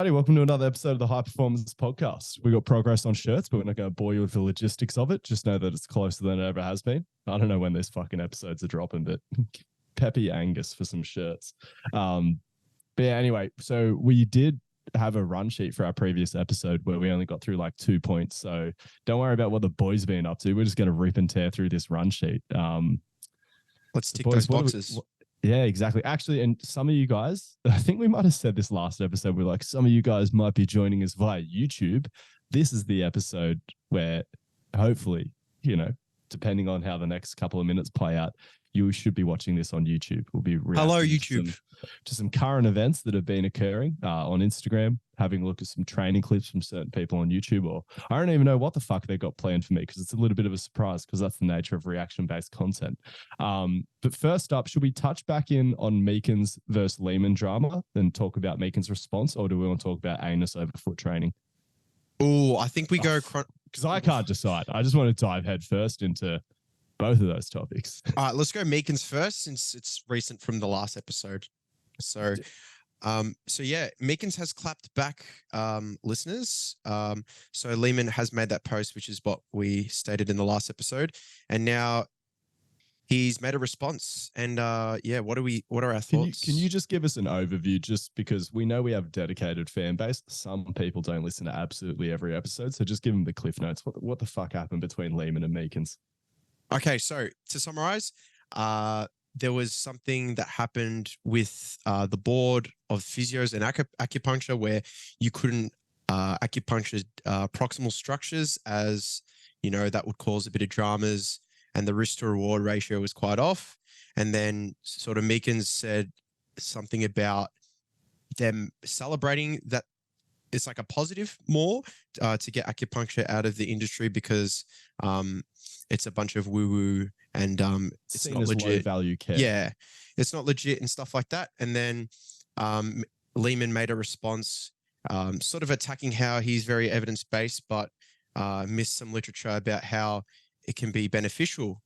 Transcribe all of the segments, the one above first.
Howdy, welcome to another episode of the Hyperformance podcast. We got progress on shirts, but we're not going to bore you with the logistics of it. Just know that it's closer than it ever has been. I don't know when these fucking episodes are dropping, but Peppy Angus for some shirts. But yeah, anyway, so we did have a run sheet for our previous episode where we only got through like 2 points. So don't worry about what the boys been up to. We're just going to rip and tear through this run sheet. Let's tick those boxes. Yeah, exactly. Actually, and some of you guys, I think we might have said this last episode, we're like, some of you guys might be joining us via YouTube. This is the episode where hopefully, depending on how the next couple of minutes play out, you should be watching this on YouTube. We'll be Hello, YouTube. To some current events that have been occurring on Instagram, having a look at some training clips from certain people on YouTube, or I don't even know what the fuck they got planned for me because it's a little bit of a surprise because that's the nature of reaction-based content. But first up, should we touch back in on Meekins versus Lehman drama and talk about Meekins' response, or do we want to talk about anus over foot training? Oh, I think we go... Because I can't decide. I just want to dive head first into both of those topics. All right, let's go Meekins first since it's recent from the last episode. So yeah, Meekins has clapped back, listeners. So Lehman has made that post, which is what we stated in the last episode, and now he's made a response. And yeah, what are our thoughts? Can you just give us an overview, just because we know we have a dedicated fan base. Some people don't listen to absolutely every episode, so just give them the cliff notes. What the fuck happened between Lehman and Meekins? Okay, so to summarize, there was something that happened with the board of physios and acupuncture where you couldn't acupuncture proximal structures, as that would cause a bit of dramas, and the risk to reward ratio was quite off. And then sort of Meekins said something about them celebrating that it's like a positive more to get acupuncture out of the industry because it's a bunch of woo-woo and it's not legit. Low value care. Yeah, it's not legit and stuff like that. And then Lehman made a response sort of attacking how he's very evidence-based, but missed some literature about how it can be beneficial,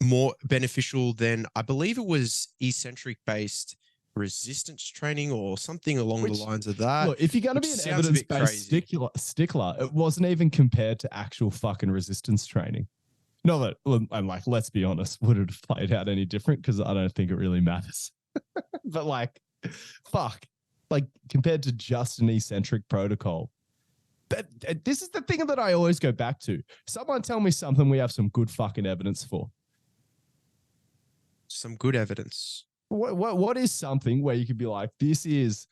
more beneficial than, I believe it was eccentric-based resistance training or something along the lines of that. Look, if you're going to be an evidence-based stickler, it wasn't even compared to actual fucking resistance training. No, that I'm like, let's be honest, would it have played out any different? Because I don't think it really matters. But like, fuck, like compared to just an eccentric protocol. This is the thing that I always go back to. Someone tell me something we have some good fucking evidence for. Some good evidence. What is something where you could be like, this is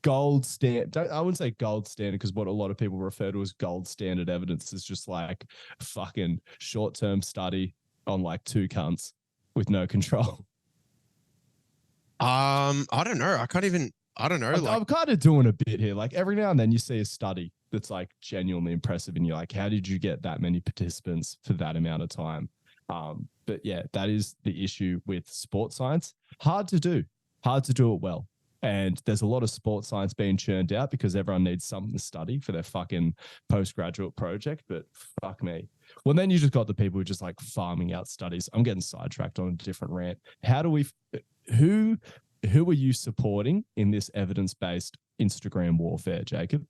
gold standard? I wouldn't say gold standard, because what a lot of people refer to as gold standard evidence is just like fucking short-term study on like two cunts with no control. I don't know. I don't know. I'm kind of doing a bit here. Like every now and then you see a study that's like genuinely impressive and you're like, how did you get that many participants for that amount of time? But yeah, that is the issue with sports science. Hard to do it well. And there's a lot of sports science being churned out because everyone needs something to study for their fucking postgraduate project. But fuck me. Well, then you just got the people who just like farming out studies. I'm getting sidetracked on a different rant. Who are you supporting in this evidence-based Instagram warfare, Jacob?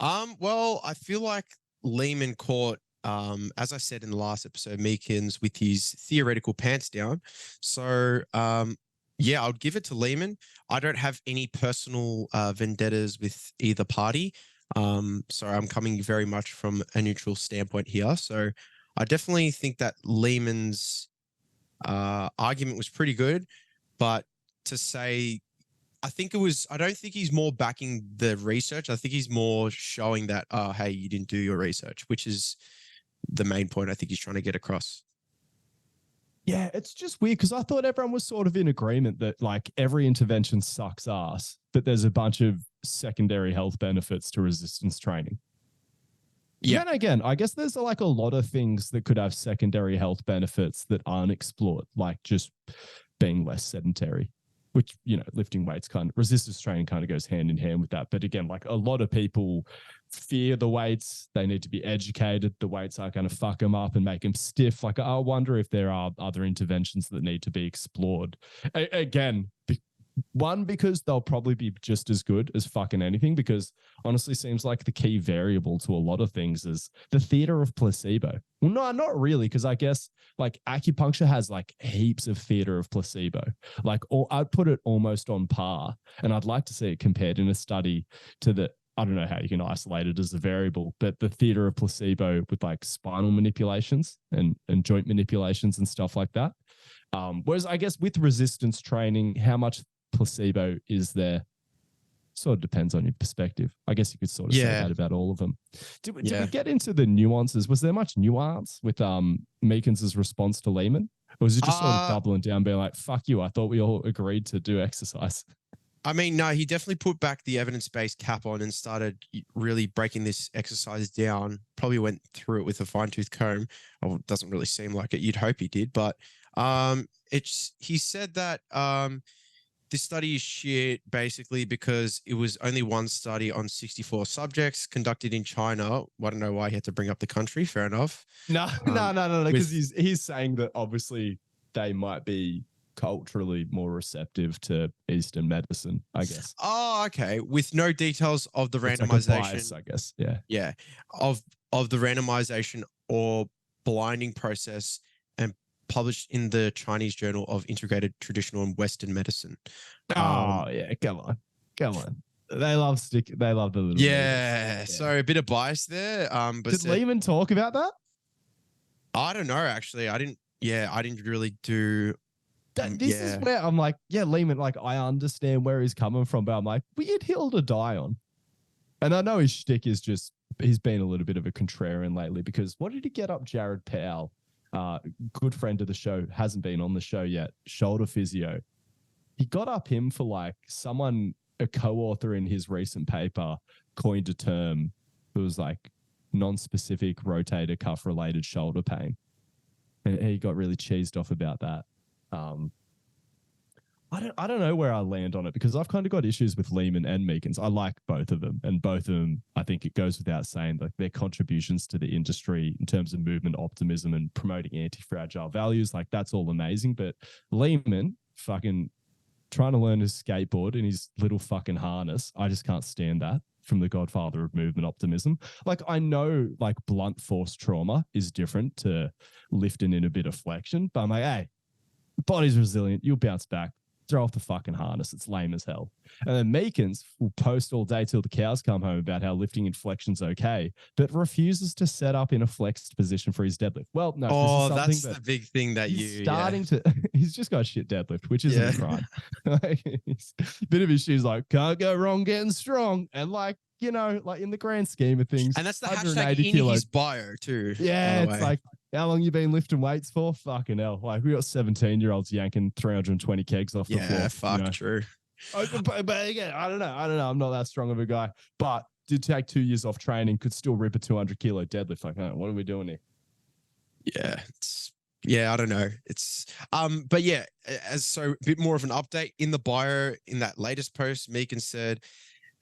Well, I feel like Lehman caught, as I said in the last episode, Meekins with his theoretical pants down. So, yeah, I would give it to Lehman. I don't have any personal vendettas with either party. So I'm coming very much from a neutral standpoint here. So I definitely think that Lehman's argument was pretty good, but to say, I don't think he's more backing the research. I think he's more showing that, hey, you didn't do your research, which is the main point I think he's trying to get across. Yeah, it's just weird because I thought everyone was sort of in agreement that like every intervention sucks ass, but there's a bunch of secondary health benefits to resistance training. Yeah. Then again, I guess there's like a lot of things that could have secondary health benefits that aren't explored, like just being less sedentary, which, lifting weights resistance training kind of goes hand in hand with that. But again, like a lot of people fear the weights. They need to be educated. The weights are going to fuck them up and make them stiff. Like, I wonder if there are other interventions that need to be explored. Again, One, because they'll probably be just as good as fucking anything, because honestly seems like the key variable to a lot of things is the theater of placebo. Well, no, not really, because I guess like acupuncture has like heaps of theater of placebo. Like, or I'd put it almost on par, and I'd like to see it compared in a study to the, I don't know how you can isolate it as a variable, but the theater of placebo with like spinal manipulations and joint manipulations and stuff like that. Whereas I guess with resistance training, how much placebo is there sort of depends on your perspective. I guess you could sort of say that about all of them. Did we get into the nuances? Was there much nuance with Meekins' response to Lehman? Or was it just sort of doubling down, being like, fuck you, I thought we all agreed to do exercise? I mean, no, he definitely put back the evidence-based cap on and started really breaking this exercise down. Probably went through it with a fine-tooth comb. Oh, it doesn't really seem like it. You'd hope he did, but he said that this study is shit basically because it was only one study on 64 subjects conducted in China. I don't know why he had to bring up the country. Fair enough. No, because he's saying that obviously they might be culturally more receptive to Eastern medicine, I guess. Oh, okay. With no details of the It's randomization, like a bias, I guess. Yeah. Yeah. Of the randomization or blinding process, and published in the Chinese Journal of Integrated Traditional and Western Medicine. Oh, yeah. Come on. They love the little. Yeah. So a bit of bias there. But did Lehman talk about that? I don't know, actually. I didn't really do. This is where I'm like, yeah, Lehman, like, I understand where he's coming from, but I'm like, weird hill to die on. And I know his shtick is just, he's been a little bit of a contrarian lately, because what did he get up Jared Powell? Good friend of the show, hasn't been on the show yet, shoulder physio. He got up him for like a co-author in his recent paper coined a term that was like non-specific rotator cuff related shoulder pain. And he got really cheesed off about that. I don't know where I land on it, because I've kind of got issues with Lehman and Meekins. I like both of them, and both of them, I think it goes without saying, like their contributions to the industry in terms of movement optimism and promoting anti-fragile values, like that's all amazing. But Lehman fucking trying to learn his skateboard in his little fucking harness, I just can't stand that from the godfather of movement optimism. Like, I know like blunt force trauma is different to lifting in a bit of flexion, but I'm like, hey, the body's resilient, you'll bounce back. Throw off the fucking harness. It's lame as hell. And then Meekins will post all day till the cows come home about how lifting in flexion's okay, but refuses to set up in a flexed position for his deadlift. Well, no. Oh, that's the big thing that he's just got shit deadlift, which isn't a crime. Like, a bit of his shoes like, can't go wrong getting strong. And like, you know, like in the grand scheme of things. And that's the hashtag in his bio too. Yeah, it's like, how long you been lifting weights for? Fucking hell. Like, we got 17-year-olds yanking 320 kegs off the floor. Yeah, fuck, true. But again, I don't know. I'm not that strong of a guy. But did take 2 years off training, could still rip a 200-kilo deadlift. Like, what are we doing here? Yeah, I don't know. It's but yeah, so a bit more of an update in the bio in that latest post. Meekins said,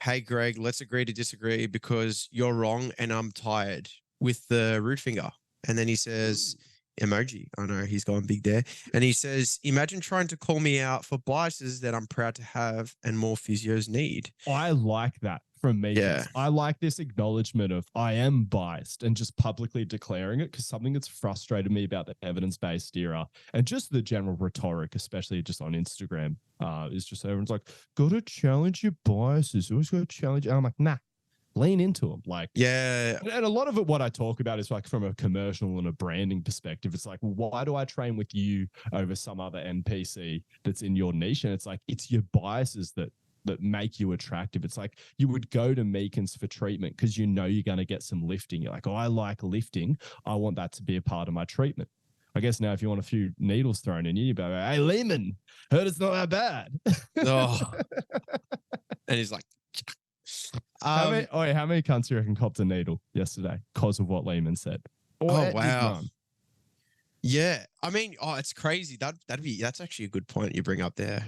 "Hey Greg, let's agree to disagree because you're wrong and I'm tired," with the root finger. And then he says, emoji. I know he's going big there. And he says, imagine trying to call me out for biases that I'm proud to have and more physios need. I like that from me. Yeah. I like this acknowledgement of I am biased and just publicly declaring it, because something that's frustrated me about the evidence-based era and just the general rhetoric, especially just on Instagram, is just everyone's like, got to challenge your biases. Always got to challenge. And I'm like, nah. Lean into them. Like, yeah. And a lot of it, what I talk about is like from a commercial and a branding perspective. It's like, well, why do I train with you over some other NPC that's in your niche? And it's like, it's your biases that make you attractive. It's like you would go to Meekins for treatment because you know you're going to get some lifting. You're like, oh, I like lifting. I want that to be a part of my treatment. I guess now if you want a few needles thrown in you go, hey, Lehman, heard it's not that bad. Oh. And he's like, how many cunts do you reckon copped a needle yesterday because of what Lehman said? Oh, wow. Yeah. I mean, it's crazy. That's actually a good point you bring up there.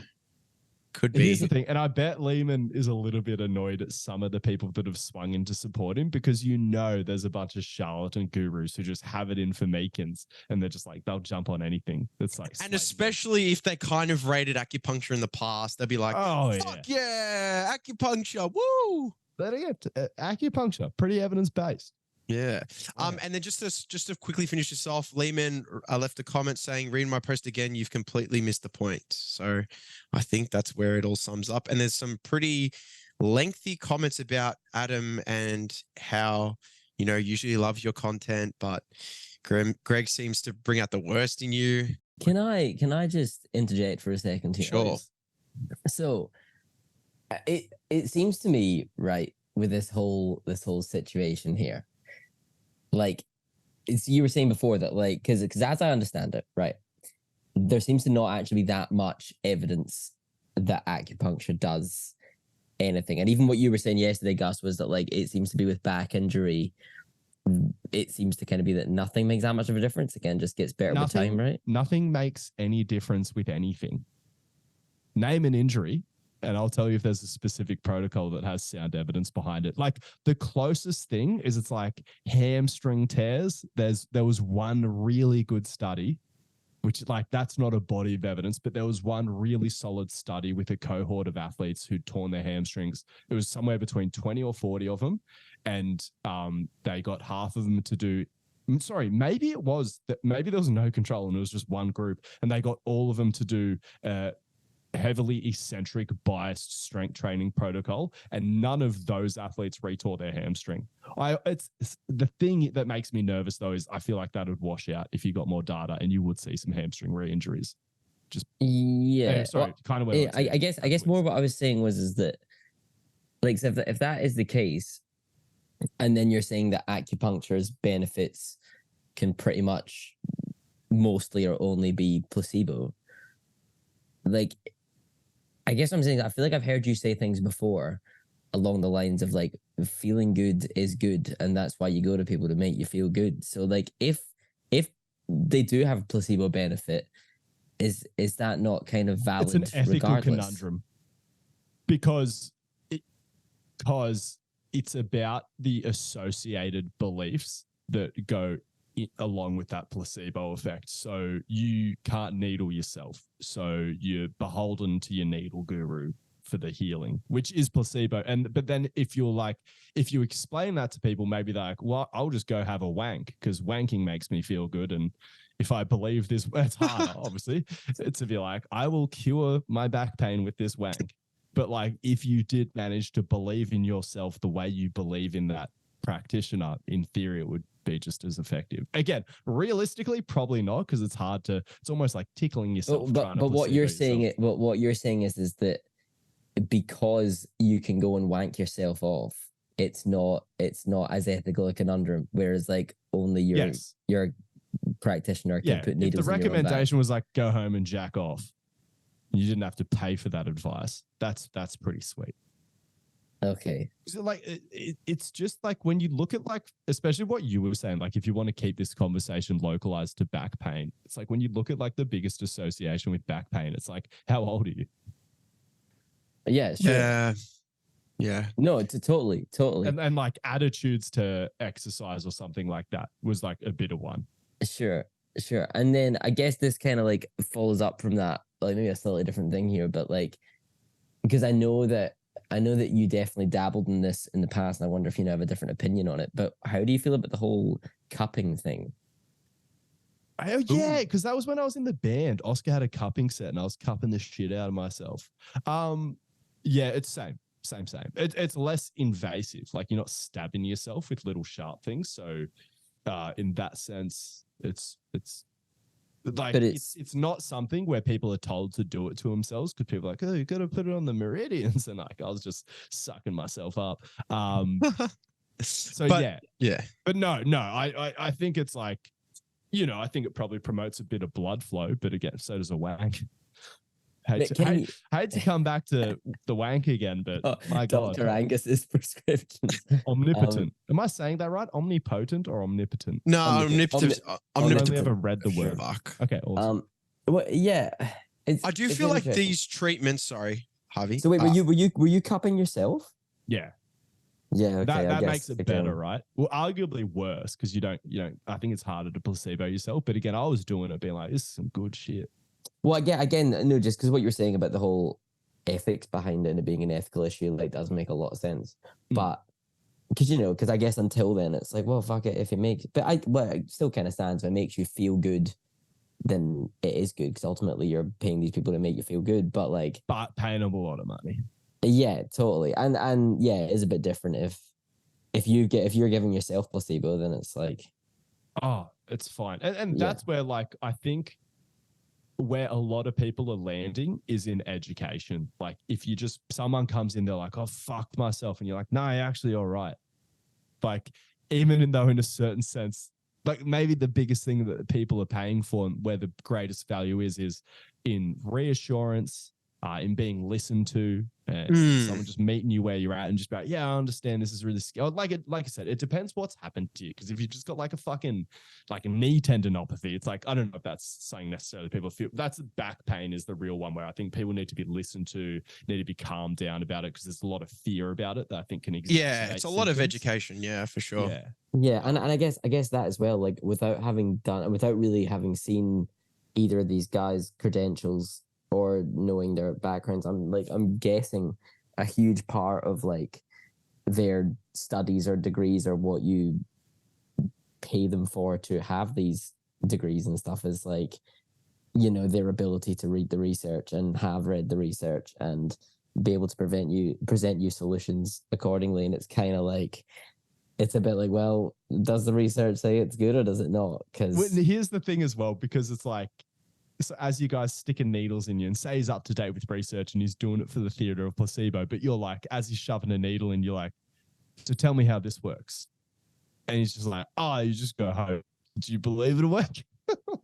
Could Here's be. the thing, and I bet Lehman is a little bit annoyed at some of the people that have swung in to support him because there's a bunch of charlatan gurus who just have it in for Meekins and they're just like, they'll jump on anything. That's like, And especially if they kind of rated acupuncture in the past, they'd be like, oh, fuck yeah, acupuncture, woo. But again, acupuncture, pretty evidence-based. Yeah. And then just to quickly finish this off, Lehman left a comment saying, reading my post again, you've completely missed the point. So I think that's where it all sums up. And there's some pretty lengthy comments about Adam and how, usually love your content, but Greg seems to bring out the worst in you. Can I just interject for a second here? Sure. So it seems to me, right, with this whole situation here, like you were saying before that, like, because as I understand it, right, there seems to not actually be that much evidence that acupuncture does anything. And even what you were saying yesterday, Gus, was that like it seems to be with back injury, it seems to kind of be that nothing makes that much of a difference. Again, just gets better with time, right? Nothing makes any difference with anything. Name an injury, and I'll tell you if there's a specific protocol that has sound evidence behind it. Like the closest thing is it's like hamstring tears. There was one really good study, which like that's not a body of evidence, but there was one really solid study with a cohort of athletes who'd torn their hamstrings. It was somewhere between 20 or 40 of them. And they got half of them to do, maybe it was that maybe there was no control and it was just one group, and they got all of them to do heavily eccentric biased strength training protocol, and none of those athletes retore their hamstring. It's the thing that makes me nervous though is I feel like that would wash out if you got more data and you would see some hamstring re-injuries. Just kind of where I guess more what I was saying is that like so if that is the case, and then you're saying that acupuncture's benefits can pretty much mostly or only be placebo, like I guess what I'm saying is I feel like I've heard you say things before along the lines of like feeling good is good and that's why you go to people to make you feel good. So like if they do have a placebo benefit, is that not kind of valid? It's an ethical conundrum because it's about the associated beliefs that go along with that placebo effect. So you can't needle yourself. So you're beholden to your needle guru for the healing, which is placebo. But then if you explain that to people, maybe they're like, well, I'll just go have a wank because wanking makes me feel good. And if I believe this, it's harder, obviously, to be like, I will cure my back pain with this wank. But like, if you did manage to believe in yourself the way you believe in that practitioner, in theory, it would be just as effective. Again, realistically, probably not, because it's almost like tickling yourself. But what you're saying is that because you can go and wank yourself off, it's not as ethical a conundrum. Whereas like only your practitioner can put needles. If the recommendation was like go home and jack off, you didn't have to pay for that advice. That's pretty sweet. Okay. So like it's just like when you look at like, especially what you were saying, like if you want to keep this conversation localized to back pain, it's like when you look at like the biggest association with back pain, it's like, how old are you? Yeah, sure. Yeah. No, it's totally. And like attitudes to exercise or something like that was like a bit of one. Sure. And then I guess this kind of like follows up from that, like maybe a slightly different thing here, but like, because I know that you definitely dabbled in this in the past, and I wonder if you have a different opinion on it, but how do you feel about the whole cupping thing? Oh, yeah, because that was when I was in the band. Oscar had a cupping set and I was cupping the shit out of myself. Yeah, it's same. It's less invasive. Like you're not stabbing yourself with little sharp things. So in that sense, it's like it's not something where people are told to do it to themselves, because people are like, oh, you got to put it on the meridians, and like I was just sucking myself up. But no, I think it's like, I think it probably promotes a bit of blood flow, but again, so does a wank. Hate to come back to the wank again, but my God. Dr. Angus's prescriptions. Omnipotent. Am I saying that right? Omnipotent or omnipotent? No, omnipotent. I've only ever read the word. Fuck. Okay, awesome. Well, yeah. I do feel like these treatments, Harvey. So wait, were you cupping yourself? Yeah. Yeah, okay. That I guess makes it better, right? Well, arguably worse because you don't. I think it's harder to placebo yourself. But again, I was doing it, being like, "This is some good shit." Well, again, no, just because what you were saying about the whole ethics behind it and it being an ethical issue, like, does make a lot of sense. But because I guess until then, it's like, well, fuck it. If it makes, it still kind of stands. If it makes you feel good, then it is good because ultimately you're paying these people to make you feel good. But paying them a lot of money. Yeah, totally. And yeah, it is a bit different if you're giving yourself placebo, then it's like, oh, it's fine. And that's where, like, I think where a lot of people are landing is in education. Like, if someone comes in, they're like, oh, fucked myself. And you're like, no, you're actually all right. Like, even though in a certain sense, like, maybe the biggest thing that people are paying for and where the greatest value is in reassurance, in being listened to, someone just meeting you where you're at and just be like, yeah, I understand this is really scary. Like I said, it depends what's happened to you. Because if you just got like a knee tendinopathy, it's like, I don't know if that's something necessarily people feel. That's back pain is the real one where I think people need to be listened to, need to be calmed down about it because there's a lot of fear about it that I think can exist. Yeah, it's a lot of education. Yeah, for sure. Yeah, and I guess that as well, like, without really having seen either of these guys' credentials or knowing their backgrounds, I'm guessing a huge part of like their studies or degrees or what you pay them for to have these degrees and stuff is like, their ability to read the research and have read the research and be able to present you solutions accordingly. And it's kind of like, it's a bit like, well, does the research say it's good or does it not? Because here's the thing as well, because it's like, so as you guys sticking needles in you and say he's up to date with research and he's doing it for the theater of placebo, but you're like, as he's shoving a needle in, you're like, so tell me how this works. And he's just like, oh, you just go home. Do you believe it'll work?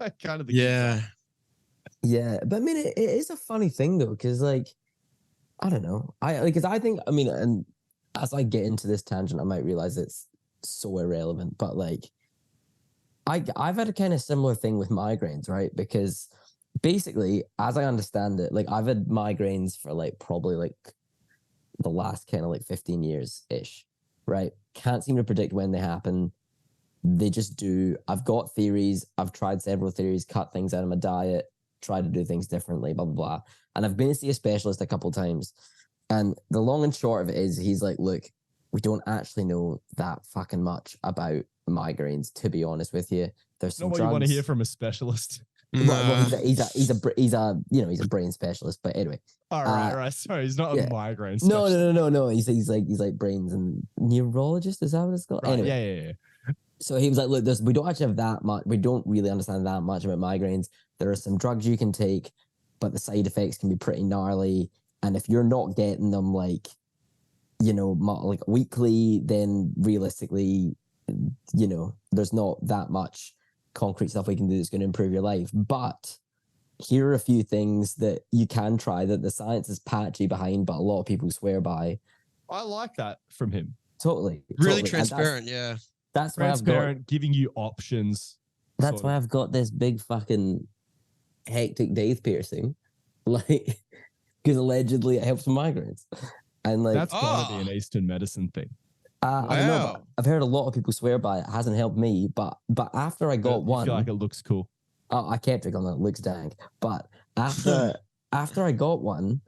Like, kind of the yeah. But I mean, it is a funny thing though, because like, I don't know. And as I get into this tangent, I might realize it's so irrelevant, but like, I've had a kind of similar thing with migraines, right? Because basically, as I understand it, like, I've had migraines for like probably like the last kind of like 15 years ish, right? Can't seem to predict when they happen. They just do. I've got theories. I've tried several theories, cut things out of my diet, try to do things differently, blah, blah, blah. And I've been to see a specialist a couple of times. And the long and short of it is he's like, look, we don't actually know that fucking much about migraines, to be honest with you. There's some not what drugs. You want to hear from a specialist. Well, he's a brain specialist, but anyway. All right. Sorry, he's not a migraine specialist. No. He's like brains and neurologist. Is that what it's called? Right. Anyway. Yeah. So he was like, look, we don't actually have that much. We don't really understand that much about migraines. There are some drugs you can take, but the side effects can be pretty gnarly. And if you're not getting them like weekly, then realistically, there's not that much concrete stuff we can do that's going to improve your life. But here are a few things that you can try that the science is patchy behind, but a lot of people swear by. I like that from him. Totally. Really transparent, yeah. That's transparent, giving you options. That's why I've got this big fucking hectic daith piercing, like, because allegedly it helps with migraines. And like, that's gotta be an Eastern medicine thing. I don't know. But I've heard a lot of people swear by it. It hasn't helped me, but after I got one, I feel like it looks cool. Oh, I kept it on that. It looks dank. But after I got one,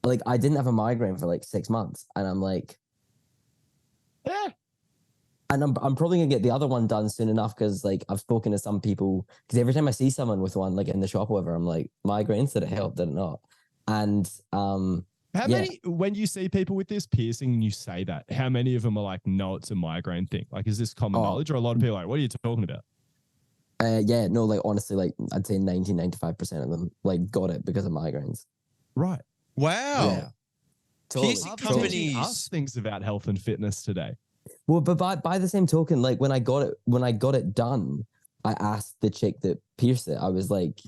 like, I didn't have a migraine for like 6 months, and I'm like, yeah. And I'm probably gonna get the other one done soon enough because like I've spoken to some people, because every time I see someone with one like in the shop or whatever, I'm like, migraines, did it help? Did it not? And how many, when you see people with this piercing and you say that, how many of them are like, no, it's a migraine thing? Like, is this common knowledge, or a lot of people are like, what are you talking about? Yeah, no, like, honestly, like, I'd say 95% of them like got it because of migraines. Right. Wow. Yeah. Totally. Piercing companies us things about health and fitness today. Well, but by the same token, like, when I got it done, I asked the chick that pierced it. I was like,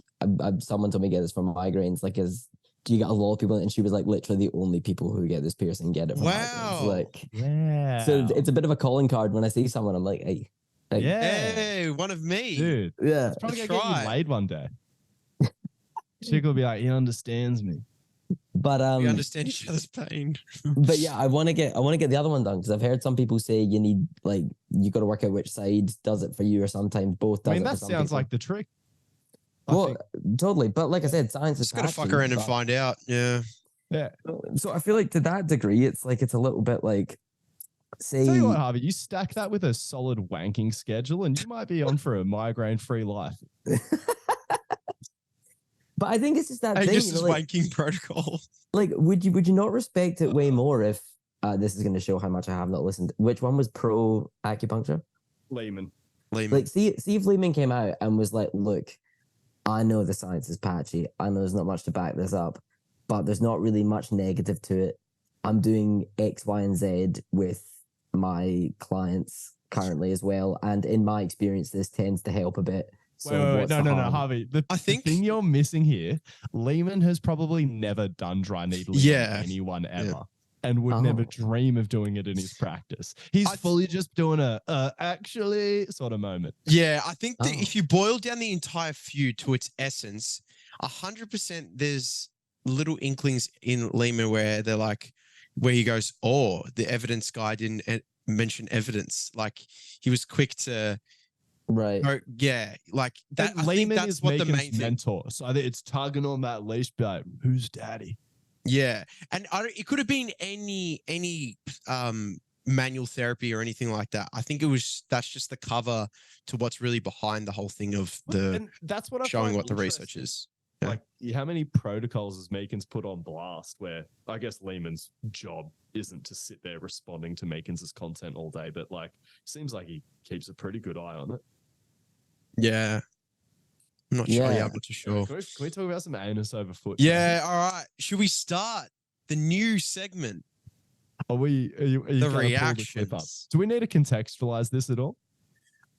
someone told me to get this for migraines. Like, do you get a lot of people? And she was like, literally the only people who get this piercing get it for migraines. Like, yeah. So it's a bit of a calling card when I see someone. I'm like, hey, hey, one of me, dude. Yeah, it's probably gonna get you laid one day. Chick will be like, he understands me. But We understand each other's pain. but yeah, I want to get the other one done because I've heard some people say you need like you got to work out which side does it for you, or sometimes both. I Does mean, it for that some sounds people. like the trick. Well, totally. But like I said, science is Just gotta fuck patchy, around and but- find out. Yeah. Yeah. So I feel like to that degree, it's like it's a little bit like, say, Tell you what, Harvey, you stack that with a solid wanking schedule, and you might be on for a migraine-free life. but I think it's just that thing. Just You know, as like, wanking protocol. like, would you not respect it way more if this is going to show how much I have not listened? Which one was pro acupuncture? Lehman. Like, see if Lehman came out and was like, look, I know the science is patchy. I know there's not much to back this up, but there's not really much negative to it. I'm doing X, Y, and Z with my clients currently as well. And in my experience, this tends to help a bit. So Wait, what's no, the no, harm? Harvey. I think- the thing you're missing here, Lehman has probably never done dry needling Yeah. on anyone ever. Yeah. And would never Oh. dream of doing it in his practice. He's I- fully just doing a actually sort of moment. Yeah, I think that Oh. if you boil down the entire feud to its essence, 100% there's little inklings in Lehman where they're like, where he goes, oh, the evidence guy didn't mention evidence. Like he was quick to Right. go, yeah, like that. But I think Lehman that's is what the Macon's main thing. mentor. So either it's tugging on that leash, be like, who's daddy? Yeah, and it could have been any manual therapy or anything like that. I think that's just the cover to what's really behind the whole thing of the And that's what I showing find what the research interesting. is. Yeah. Like, how many protocols has Meekins put on blast where I guess Lehman's job isn't to sit there responding to Meekins' content all day, but like, seems like he keeps a pretty good eye on it. Yeah. I'm not sure. Yeah. Yeah, I'm not too sure. Can we talk about some anus over foot? Yeah, all right. Should we start the new segment? Are you The gonna pull the clip up? reactions. Do we need to contextualize this at all?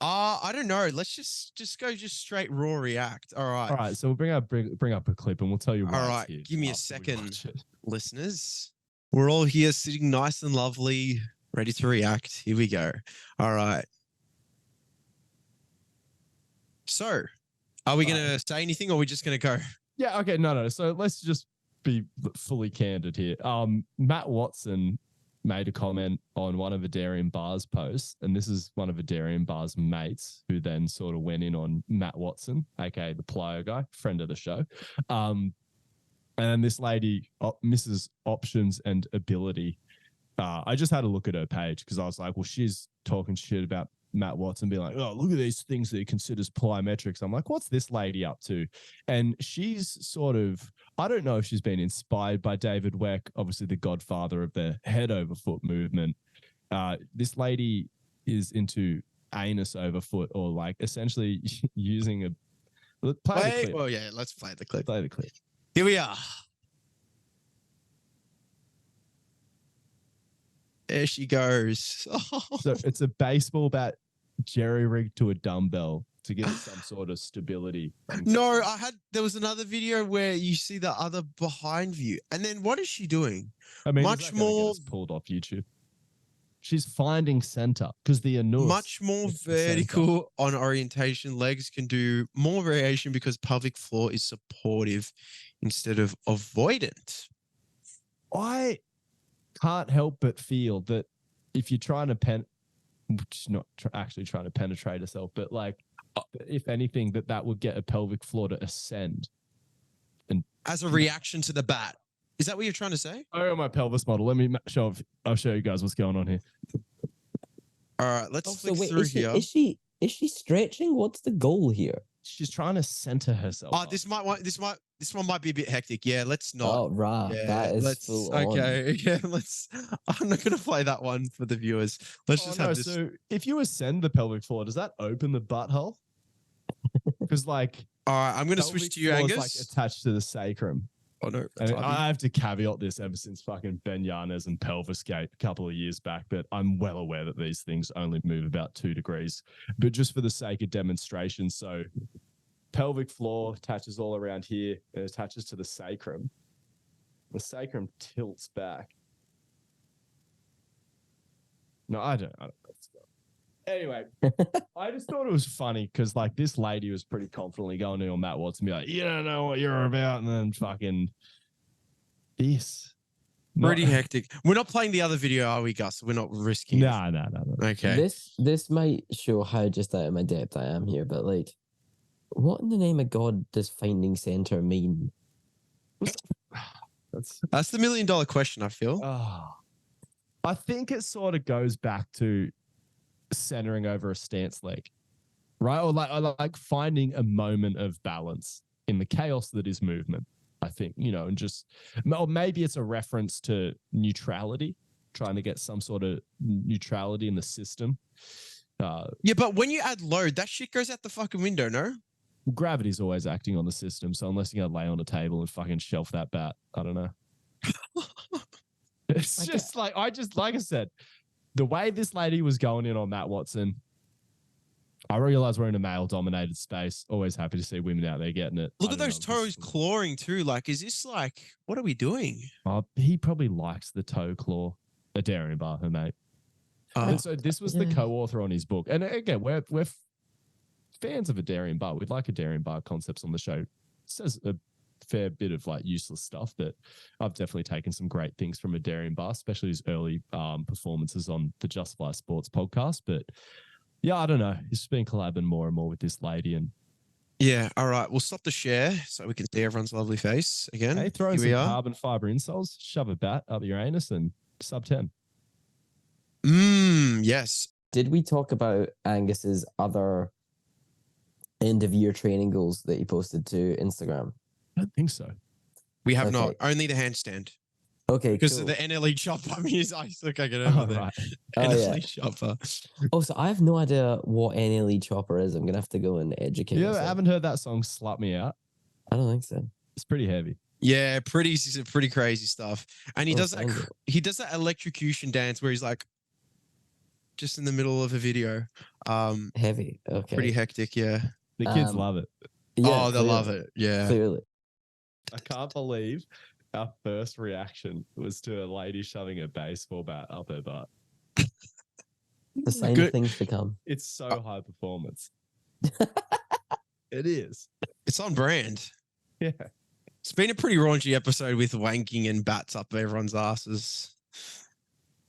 I don't know. Let's just go straight raw react. All right. All right, so we'll bring up a clip and we'll tell you why. All it's right, here give me a after we second. watch it. Listeners. We're all here sitting nice and lovely, ready to react. Here we go. All right. So, are we going to say anything or are we just going to go? Yeah, okay, no. So let's just be fully candid here. Matt Watson made a comment on one of Adarian Barr's posts, and this is one of Adarian Barr's mates who then sort of went in on Matt Watson, aka the Plyo guy, friend of the show. And then this lady, Mrs. Options and Ability, I just had a look at her page because I was like, well, she's talking shit about Matt Watson, being like, oh, look at these things that he considers plyometrics. I'm like, what's this lady up to? And she's sort of, I don't know if she's been inspired by David Weck, obviously the godfather of the head over foot movement. This lady is into anus over foot, or like essentially using a play the clip. Well, yeah, let's play the clip. Play the clip. Here we are. There she goes. So it's a baseball bat jerry-rigged to a dumbbell to give it some sort of stability. No, there was another video where you see the other behind view. And then what is she doing? I mean, much is that gonna get more- us pulled off YouTube. She's finding center because the anus. Much more is the center. vertical on orientation. Legs can do more variation because pelvic floor is supportive instead of avoidant. I can't help but feel that if you're trying to actually trying to penetrate herself, but like, if anything, that would get a pelvic floor to ascend. As a reaction to the bat. Is that what you're trying to say? Oh, my pelvis model. Let me I'll show you guys what's going on here. All right, let's Also, flick wait, through is here. she stretching? What's the goal here? She's trying to center herself. Oh, up. this one might be a bit hectic. Yeah, let's not. Oh, rah, Yeah, that is let's full on. okay. Yeah, I'm not gonna play that one for the viewers. Let's just have this. So if you ascend the pelvic floor, does that open the butthole? Because like, All right, I'm gonna pelvic switch to you, floor is, Angus. like attached to the sacrum. Oh no, And Harvey. I have to caveat this ever since fucking Ben Yanez and Pelvisgate a couple of years back, but I'm well aware that these things only move about 2 degrees. But just for the sake of demonstration, so pelvic floor attaches all around here and attaches to the sacrum. The sacrum tilts back. No, I don't know. Anyway, I just thought it was funny because like this lady was pretty confidently going to on Matt Watson and be like, you don't know what you're about, and then fucking this. Pretty hectic. We're not playing the other video, are we, Gus? We're not risking it. No. Okay. This might show how just out of my depth I am here, but like, what in the name of God does finding center mean? That's the $1 million question, I feel. I think it sort of goes back to centering over a stance leg, right? Or like finding a moment of balance in the chaos that is movement. I think, and just, or maybe it's a reference to neutrality, trying to get some sort of neutrality in the system. Yeah, but when you add load, that shit goes out the fucking window, no? Gravity's always acting on the system. So unless you're going to lay on a table and fucking shelf that bat, I don't know. It's just like I said, the way this lady was going in on Matt Watson, I realize we're in a male-dominated space. Always happy to see women out there getting it. Look at those toes clawing too. Like, is this like, what are we doing? He probably likes the toe claw. A Darien Bar, her mate. And so this was the co-author on his book. And again, we're fans of a Darien Bar. We'd like a Darien Bar concepts on the show. It says a fair bit of like useless stuff, but I've definitely taken some great things from a Darien Bar, especially his early performances on the Justify Sports podcast. But yeah, I don't know. He's been collabing more and more with this lady. And yeah, all right. We'll stop the share so we can see everyone's lovely face again. Hey, throwing some carbon fiber insoles, shove a bat up your anus and sub 10. Yes. Did we talk about Angus's other end of year training goals that he posted to Instagram? I don't think so. We have not. Only the handstand. Okay, because cool. of the NLE chopper. I still can't get over that. Right. NLE chopper. Oh, so I have no idea what NLE chopper is. I'm gonna have to go and educate myself. I haven't heard that song "Slut Me Out." I don't think so. It's pretty heavy. Yeah, pretty crazy stuff. And he does that. He does that electrocution dance where he's like, just in the middle of a video. Heavy. Okay. Pretty hectic. Yeah. The kids love it. Yeah, they'll love it. Yeah. Clearly. I can't believe our first reaction was to a lady shoving a baseball bat up her butt. The sign of things to come. It's so high performance. It is. It's on brand. Yeah. It's been a pretty raunchy episode with wanking and bats up everyone's asses.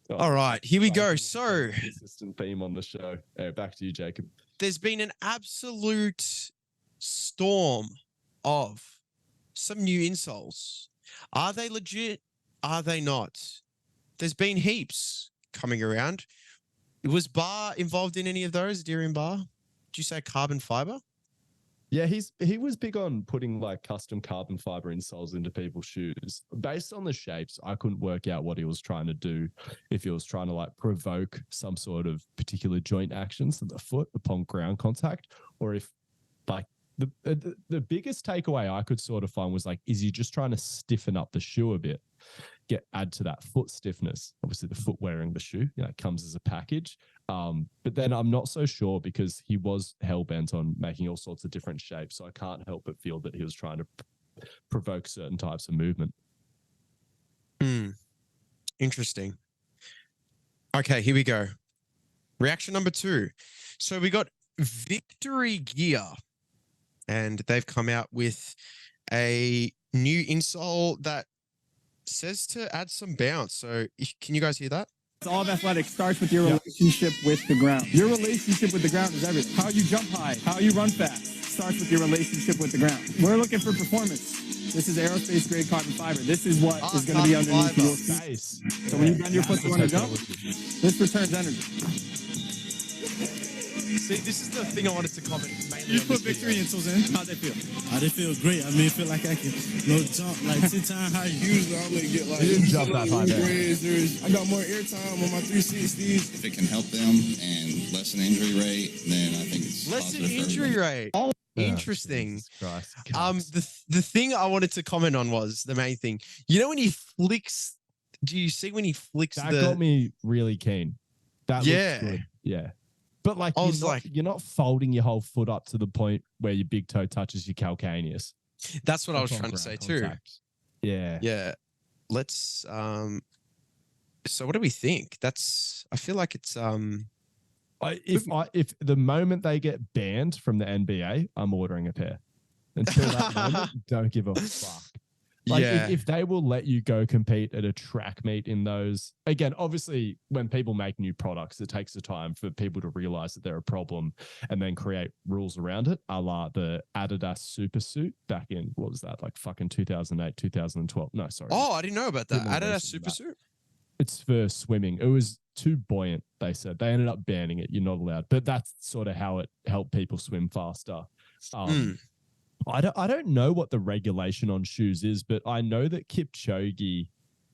All right, here we go. So, consistent theme on the show. Back to you, Jacob. There's been an absolute storm of some new insoles. Are they legit? Are they not? There's been heaps coming around. Was Bar involved in any of those? Darien Bar? Did you say carbon fiber? Yeah, he was big on putting like custom carbon fiber insoles into people's shoes. Based on the shapes, I couldn't work out what he was trying to do. If he was trying to like provoke some sort of particular joint actions of the foot upon ground contact, or if like the biggest takeaway I could sort of find was like, is he just trying to stiffen up the shoe a bit, add to that foot stiffness? Obviously, the foot wearing the shoe, it comes as a package. But then I'm not so sure because he was hell bent on making all sorts of different shapes. So I can't help but feel that he was trying to provoke certain types of movement. Interesting. Okay, here we go. Reaction number 2. So we got Victory Gear, and they've come out with a new insole that says to add some bounce. So can you guys hear that? All of athletics starts with your relationship with the ground. Your relationship with the ground is everything. How you jump high, how you run fast starts with your relationship with the ground. We're looking for performance. This is aerospace grade cotton fiber. This is what is going to be underneath your face. So when you bend your foot to run a jump, this returns energy. See, this is the thing I wanted to comment. You put Victory insoles in. How'd they feel? They feel great. I mean, I feel like I can jump like 10 times higher. Usually I only get like you didn't jump that high, I got more airtime on my 360s. If it can help them and lessen injury rate, then I think it's lessen injury rate. Interesting. The thing I wanted to comment on was the main thing. You know when he flicks? Do you see when he flicks? That got me really keen. That looks good. Yeah. But like, you're not folding your whole foot up to the point where your big toe touches your calcaneus. That's what I was trying to say too. Yeah. Yeah. Let's so what do we think? I feel like it's if the moment they get banned from the NBA, I'm ordering a pair. Until that moment, don't give a fuck. Like Yeah. if they will let you go compete at a track meet in those, again, obviously when people make new products, it takes the time for people to realize that they're a problem and then create rules around it, a la the Adidas super suit back in, what was that, like fucking 2008, 2012. No, sorry. Oh, I didn't know about that. Bit more Adidas recent than Super that. Suit. It's for swimming. It was too buoyant, they said. They ended up banning it. You're not allowed. But that's sort of how it helped people swim faster. I don't know what the regulation on shoes is, but I know that Kipchoge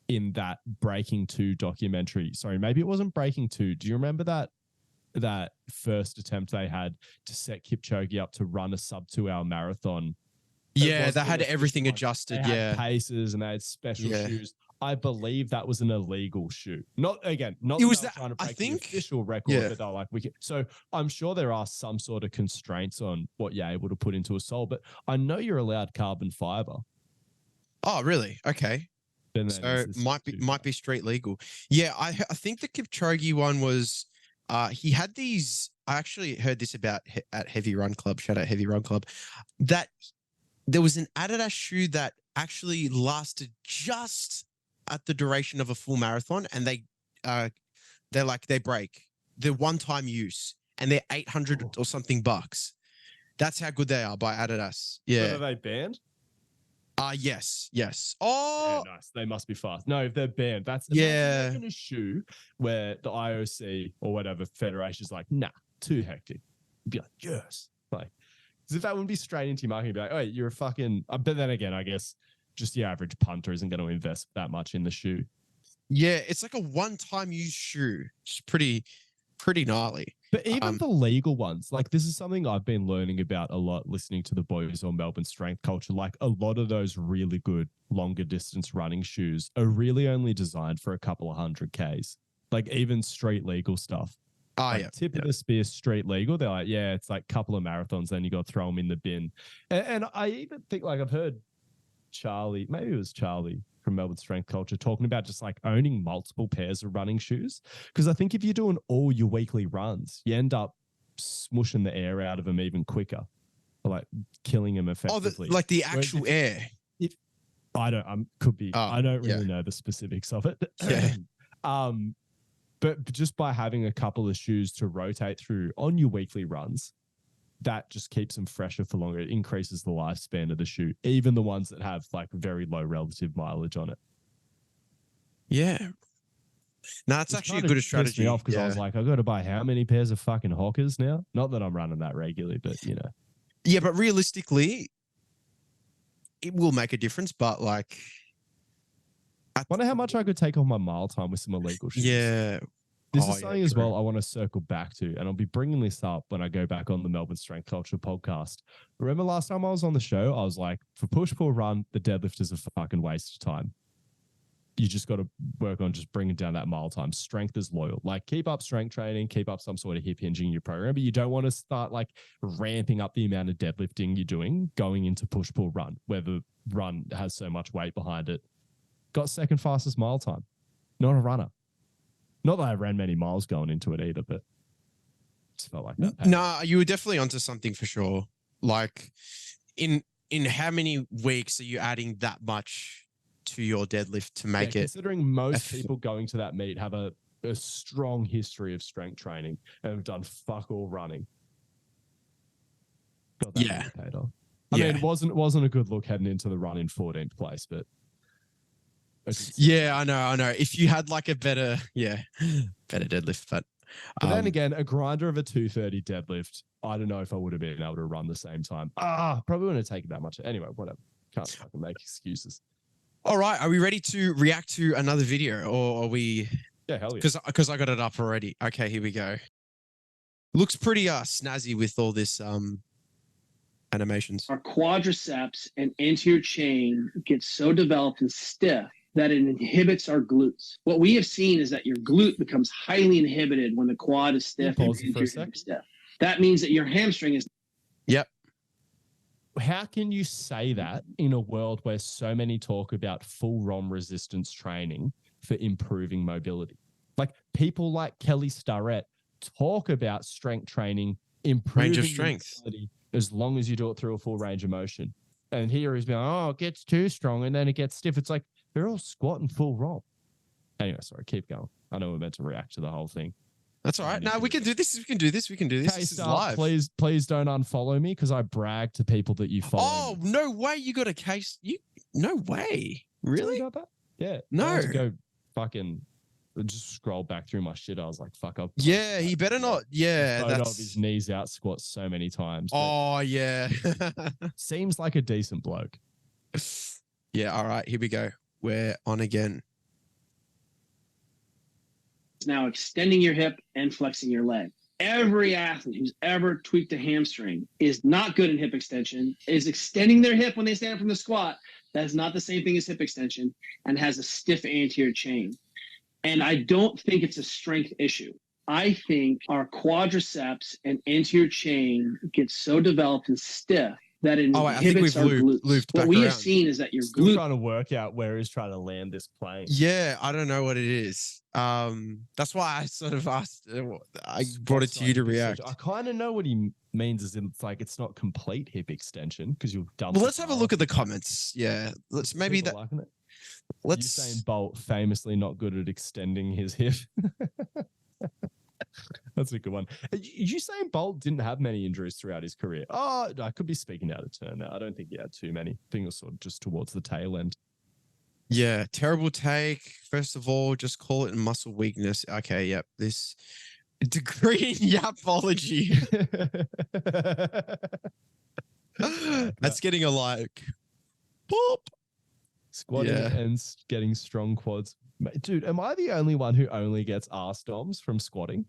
in that Breaking 2 documentary, sorry, maybe it wasn't Breaking 2. Do you remember that first attempt they had to set Kipchoge up to run a sub 2 hour marathon? Yeah, they had everything adjusted. They Yeah. had paces and they had special shoes. I believe that was an illegal shoe. Not it that was they were that, trying to I break think, the official record, but they're like, we can. So I'm sure there are some sort of constraints on what you're able to put into a sole, but I know you're allowed carbon fiber. Oh, really? Okay. So might be street legal. Yeah, I think the Kipchoge one was he had these. I actually heard this about at Heavy Run Club. Shout out Heavy Run Club. That there was an Adidas shoe that actually lasted just at the duration of a full marathon, and they break. They're one-time use, and they're 800 or something bucks. That's how good they are by Adidas. Yeah. But are they banned? Yes. Oh, yeah, nice. They must be fast. No, if they're banned, that's yeah. in a shoe where the IOC or whatever federation's like, nah, too hectic. You'd be like, yes, like, because if that wouldn't be straight into your marketing, be like, oh, you're a fucking. But then again, I guess just the average punter isn't going to invest that much in the shoe. Yeah, it's like a one-time use shoe. It's pretty gnarly. But even the legal ones, like this is something I've been learning about a lot listening to the boys on Melbourne Strength Culture. Like a lot of those really good longer distance running shoes are really only designed for a couple of 100Ks. Like even street legal stuff. Tip of the spear street legal. They're like, yeah, it's like a couple of marathons, then you got to throw them in the bin. And I even think like I've heard Charlie, maybe it was Charlie from Melbourne Strength Culture, talking about just like owning multiple pairs of running shoes. Because I think if you're doing all your weekly runs, you end up smushing the air out of them even quicker, or like killing them effectively. Like the actual air. I don't really know the specifics of it. Yeah. But just by having a couple of shoes to rotate through on your weekly runs, that just keeps them fresher for longer. It increases the lifespan of the shoe, even the ones that have like very low relative mileage on it. Yeah. No, it's actually a good strategy. Me off because I was like, I've got to buy how many pairs of fucking Hockers now? Not that I'm running that regularly, but you know. Yeah, but realistically, it will make a difference. But like, I wonder how much I could take on my mile time with some illegal shoes. Yeah. This is something as well I want to circle back to, and I'll be bringing this up when I go back on the Melbourne Strength Culture podcast. Remember last time I was on the show, I was like, for push-pull run, the deadlift is a fucking waste of time. You just got to work on just bringing down that mile time. Strength is loyal. Like keep up strength training, keep up some sort of hip hinging in your program, but you don't want to start like ramping up the amount of deadlifting you're doing going into push-pull run, where the run has so much weight behind it. Got second fastest mile time. Not a runner. Not that I ran many miles going into it either, but just felt like that. Nah, you were definitely onto something for sure. Like in how many weeks are you adding that much to your deadlift to make it? Considering most people going to that meet have a strong history of strength training and have done fuck all running. Yeah. I mean, it wasn't a good look heading into the run in 14th place, but yeah, I know. If you had like a better deadlift, but then again, a grinder of a 230 deadlift, I don't know if I would have been able to run the same time. Probably wouldn't have taken that much. Anyway, whatever. Can't fucking make excuses. All right, are we ready to react to another video, or are we? Yeah, hell yeah. Because I got it up already. Okay, here we go. Looks pretty snazzy with all this animations. Our quadriceps and anterior chain gets so developed and stiff that it inhibits our glutes. What we have seen is that your glute becomes highly inhibited when the quad is stiff and anterior is stiff. That means that your hamstring is. Yep. How can you say that in a world where so many talk about full ROM resistance training for improving mobility? Like people like Kelly Starrett talk about strength training, improving range of strength, as long as you do it through a full range of motion. And here he's being like, oh, it gets too strong and then it gets stiff. It's like they're all squatting full roll. Anyway, sorry, keep going. I know we're meant to react to the whole thing. That's all right. No, we can do this. We can do this. We can do this. This is live. Please don't unfollow me because I brag to people that you follow. Oh, me. no way. You got a case. No way. Really? Got that? Yeah. No. I had to go fucking just scroll back through my shit. I was like, fuck up. Yeah, he better not. Yeah. Photo of his knees out squat so many times. Oh, yeah. Seems like a decent bloke. Yeah. All right. Here we go. We're on again. Now extending your hip and flexing your leg. Every athlete who's ever tweaked a hamstring is not good in hip extension, is extending their hip when they stand up from the squat. That is not the same thing as hip extension and has a stiff anterior chain. And I don't think it's a strength issue. I think our quadriceps and anterior chain get so developed and stiff that it inhibits our glutes. What we have seen is that your glute trying to work out where he's trying to land this plane. Yeah, I don't know what it is. That's why I sort of asked. I brought it to you to react. I kind of know what he means. Is it's like it's not complete hip extension because you'll dump. Well, let's have a look at the comments. Yeah, let's maybe that. Let's. Usain Bolt famously not good at extending his hip. That's a good one. Usain Bolt didn't have many injuries throughout his career. Oh, I could be speaking out of turn now. I don't think he had too many. I think it was sort of just towards the tail end. Yeah, terrible take. First of all, just call it muscle weakness. Okay, yep. This degree in yapology. That's getting a like. Boop. Squatting and getting strong quads. Dude, am I the only one who only gets arse doms from squatting?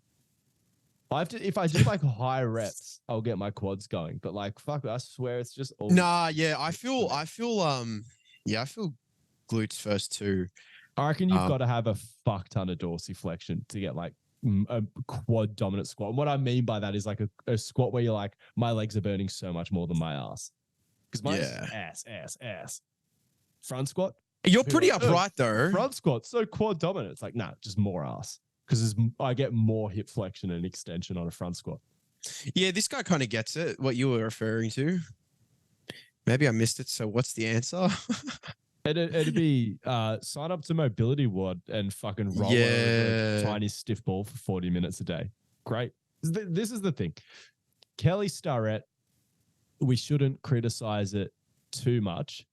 If I do like high reps, I'll get my quads going. But like, fuck, I swear it's just all. Nah, yeah, I feel glutes first too. I reckon you've got to have a fuck ton of dorsiflexion to get like a quad dominant squat. And what I mean by that is like a squat where you're like, my legs are burning so much more than my ass. Because my ass. Front squat. You're pretty upright though. Front squat, so quad dominant. It's like, nah, just more ass. Because I get more hip flexion and extension on a front squat. Yeah, this guy kind of gets it, what you were referring to. Maybe I missed it. So what's the answer? It'd be sign up to Mobility Ward and fucking roll over a tiny stiff ball for 40 minutes a day. Great. This is the thing. Kelly Starrett, we shouldn't criticize it too much.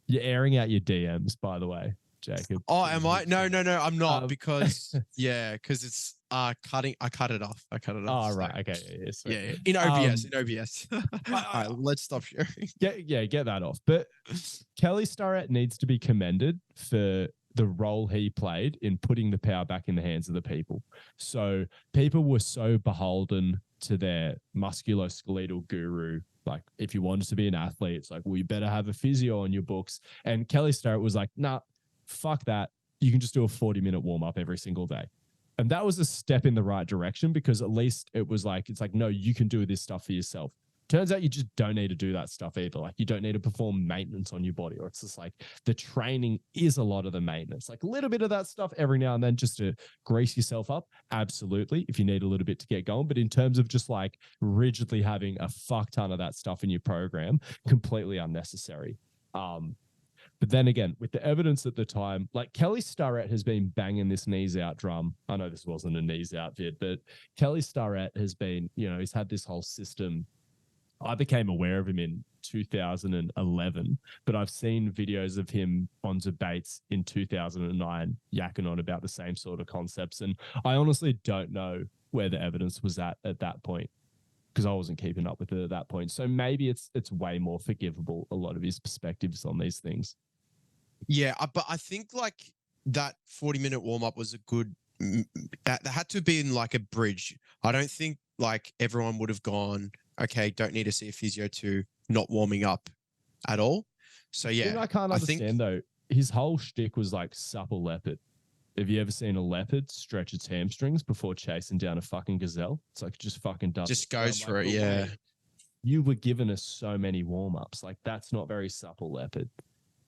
You're airing out your DMs, by the way, Jacob. Oh, am I? No, I'm not because it's cutting. I cut it off. Oh, right. Okay. Yeah. In OBS. All right, let's stop sharing. Get that off. But Kelly Starrett needs to be commended for the role he played in putting the power back in the hands of the people. So people were so beholden to their musculoskeletal guru. Like, if you wanted to be an athlete, it's like, well, you better have a physio on your books. And Kelly Starrett was like, nah, fuck that. You can just do a 40-minute warm-up every single day. And that was a step in the right direction because at least it's like, no, you can do this stuff for yourself. Turns out you just don't need to do that stuff either. Like, you don't need to perform maintenance on your body, or it's just like the training is a lot of the maintenance. Like a little bit of that stuff every now and then just to grease yourself up. Absolutely. If you need a little bit to get going. But in terms of just like rigidly having a fuck ton of that stuff in your program, completely unnecessary. But then again, with the evidence at the time, like Kelly Starrett has been banging this knees out drum. I know this wasn't a knees out vid, but Kelly Starrett has been, he's had this whole system. I became aware of him in 2011, but I've seen videos of him on debates in 2009 yakking on about the same sort of concepts. And I honestly don't know where the evidence was at that point because I wasn't keeping up with it at that point. So maybe it's way more forgivable, a lot of his perspectives on these things. Yeah, but I think like that 40-minute warm-up was a good, that had to be in like a bridge. I don't think like everyone would have gone, okay, don't need to see a physio to not warming up at all. So yeah, I can't understand though. His whole shtick was like supple leopard. Have you ever seen a leopard stretch its hamstrings before chasing down a fucking gazelle? It's like, just fucking does. Just goes for it. Yeah. You were giving us so many warm-ups. Like, that's not very supple leopard.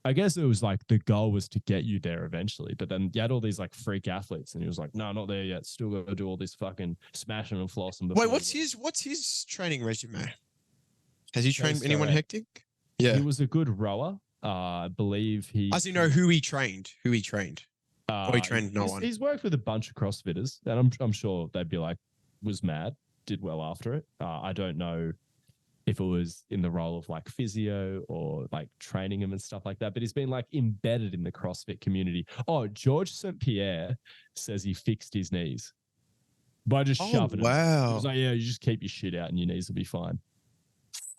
I guess it was like the goal was to get you there eventually, but then you had all these like freak athletes and he was like, no, not there yet. Still got to do all this fucking smashing and flossing. Wait, what's his training resume? Has he trained anyone hectic? Yeah. He was a good rower. I believe he. As you know, who he trained. Or he trained no one. He's worked with a bunch of CrossFitters, and I'm sure they'd be like, was mad, did well after it. I don't know if it was in the role of like physio or like training him and stuff like that, but he's been like embedded in the CrossFit community. Oh, George St. Pierre says he fixed his knees by just shoving them. Wow. He was like, yeah, you just keep your shit out and your knees will be fine.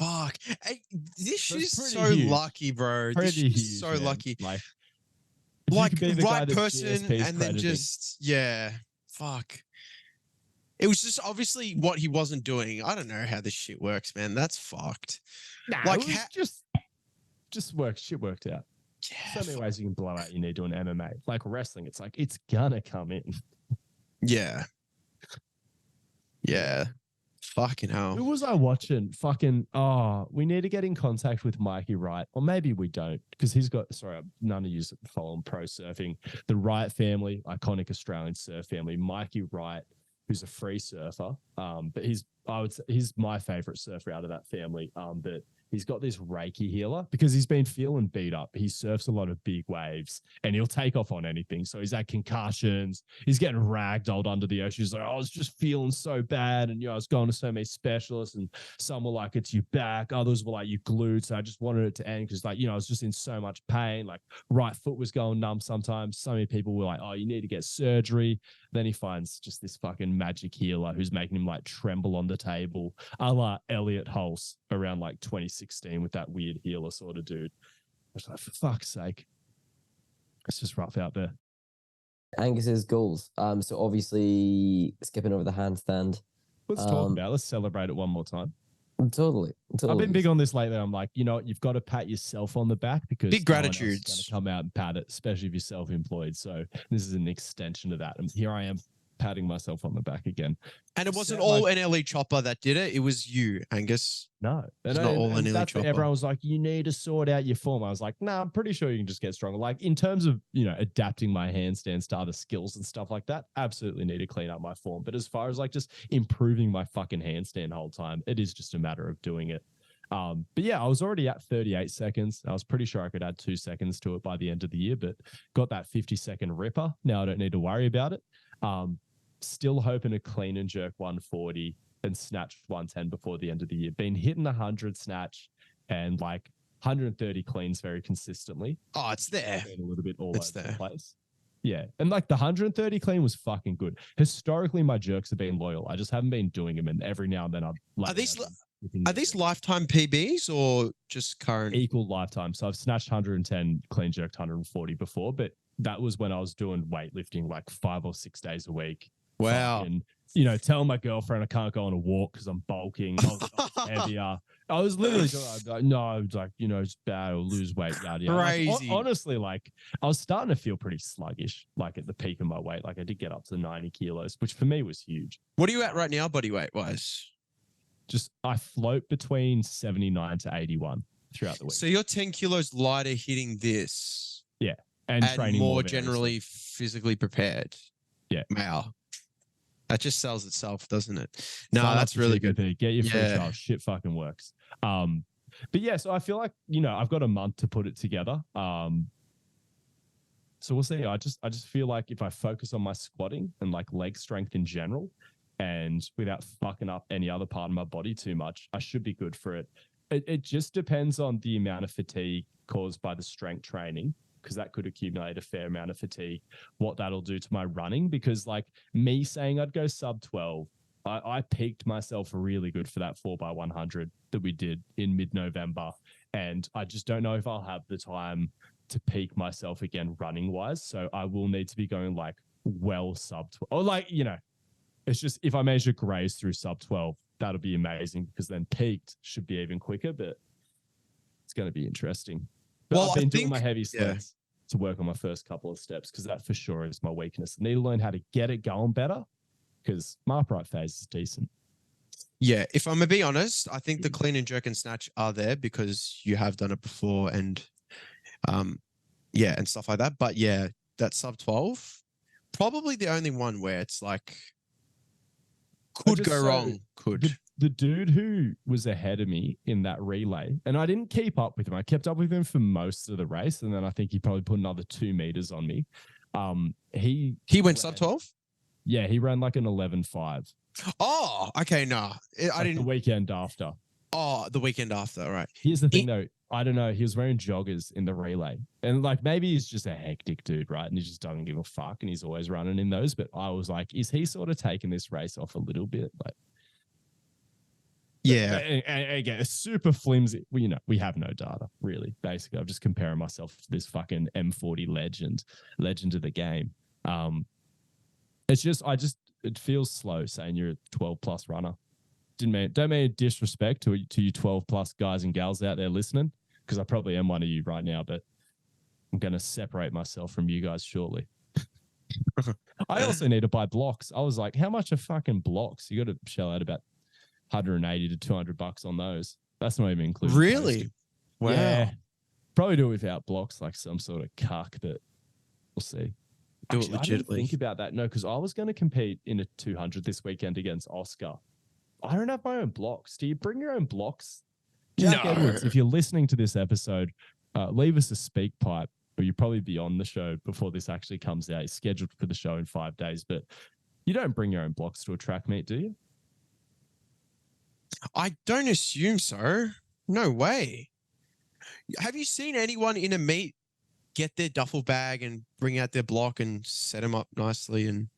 Fuck. Hey, this shit's so huge. lucky, bro. Pretty this shit's huge, so man. lucky. Like Right person and then just, yeah. Fuck. It was just obviously what he wasn't doing. I don't know how this shit works, man. That's fucked. Nah, like, it was just worked. Shit worked out. Yeah, So many ways you can blow out your knee doing MMA. Like wrestling, it's like it's gonna come in. Yeah. Yeah. Fucking hell. Who was I watching? We need to get in contact with Mikey Wright. Or maybe we don't, because he's got, none of you follow on pro surfing. The Wright family, iconic Australian surf family. Mikey Wright, who's a free surfer. But he's my favorite surfer out of that family. But he's got this Reiki healer because he's been feeling beat up. He surfs a lot of big waves and he'll take off on anything. So he's had concussions. He's getting ragdolled under the ocean. He's like, I was just feeling so bad. And, I was going to so many specialists and some were like, it's your back. Others were like, you glutes. So I just wanted it to end because I was just in so much pain. Like right foot was going numb sometimes. So many people were like, oh, you need to get surgery. Then he finds just this fucking magic healer who's making him like tremble on the table, a la Elliot Hulse around like 2016 with that weird healer sort of dude. I was like, for fuck's sake. It's just rough out there. Angus's goals. So obviously skipping over the handstand. Let's talk about it. Let's celebrate it one more time. Totally. I've been big on this lately. I'm like, you've got to pat yourself on the back because big gratitude going to come out and pat it, especially if you're self-employed. So this is an extension of that. And here I am patting myself on the back again. And it wasn't all NLE Chopper that did it. It was you, Angus. No, it's not all NLE Chopper. Everyone was like, you need to sort out your form. I was like, nah, I'm pretty sure you can just get stronger. Like in terms of, adapting my handstands to other skills and stuff like that, absolutely need to clean up my form. But as far as like just improving my fucking handstand whole time, it is just a matter of doing it. But yeah, I was already at 38 seconds. I was pretty sure I could add 2 seconds to it by the end of the year, but got that 50-second ripper. Now I don't need to worry about it. Still hoping to clean and jerk 140 and snatch 110 before the end of the year. Been hitting 100 snatch and like 130 cleans very consistently. Oh, it's there. Been a little bit all over the place. Yeah. And like the 130 clean was fucking good. Historically, my jerks have been loyal. I just haven't been doing them. And every now and then Are these lifetime PBs or just current? Equal lifetime. So I've snatched 110, clean jerked 140 before, but that was when I was doing weightlifting like 5 or 6 days a week. Wow. And, telling my girlfriend I can't go on a walk because I'm bulking. I was heavier. I was literally like, no, like, it's bad or lose weight. Yada, yada. Crazy. Like, honestly, like I was starting to feel pretty sluggish, like at the peak of my weight. Like I did get up to 90 kilos, which for me was huge. What are you at right now, body weight wise? Just I float between 79 to 81 throughout the week. So you're 10 kilos lighter hitting this. Yeah. And training more generally physically prepared. Yeah. Wow. That just sells itself, doesn't it? No, that's really good. Get your free trial. Shit fucking works. But yeah, so I feel like, I've got a month to put it together. So we'll see. I just feel like if I focus on my squatting and like leg strength in general and without fucking up any other part of my body too much, I should be good for it. It just depends on the amount of fatigue caused by the strength training, because that could accumulate a fair amount of fatigue, what that'll do to my running. Because like me saying I'd go sub 12, I peaked myself really good for that 4x100 that we did in mid-November. And I just don't know if I'll have the time to peak myself again running wise. So I will need to be going like well sub 12 or like, it's just, if I measure grays through sub 12, that'll be amazing because then peaked should be even quicker, but it's going to be interesting. But I've been doing my heavy sleds to work on my first couple of steps because that for sure is my weakness. I need to learn how to get it going better because my upright phase is decent. Yeah, if I'm going to be honest, I think the clean and jerk and snatch are there because you have done it before and and stuff like that. But yeah, that sub 12, probably the only one where it's like could go wrong. Could. the dude who was ahead of me in that relay, and I didn't keep up with him. I kept up with him for most of the race, and then I think he probably put another 2 meters on me. He went sub 12. Yeah, he ran like an 11.5. Oh, okay, no, I didn't. The weekend after. Oh, the weekend after, all right. Here's the thing, though. I don't know. He was wearing joggers in the relay, and like maybe he's just a hectic dude, right? And he just doesn't give a fuck, and he's always running in those. But I was like, is he sort of taking this race off a little bit? Like, yeah. And again, it's super flimsy. Well, we have no data really. Basically, I'm just comparing myself to this fucking M40 legend of the game. It's just, it feels slow saying you're a 12 plus runner. Don't mean disrespect to you 12 plus guys and gals out there listening, because I probably am one of you right now, but I'm going to separate myself from you guys shortly. I also need to buy blocks. I was like, how much are fucking blocks? You got to shell out about 180 to 200 bucks on those. That's not even included. Really? Posting. Wow. Yeah. Probably do it without blocks, like some sort of cuck, but we'll see. Do Actually, it legitimately. I didn't think about that. No, because I was going to compete in a 200 this weekend against Oscar. I don't have my own blocks. Do you bring your own blocks? Jack Edwards, if you're listening to this episode, leave us a speak pipe, or you'll probably be on the show before this actually comes out. It's scheduled for the show in 5 days, but you don't bring your own blocks to a track meet, do you? I don't assume so. No way. Have you seen anyone in a meet get their duffel bag and bring out their block and set them up nicely? And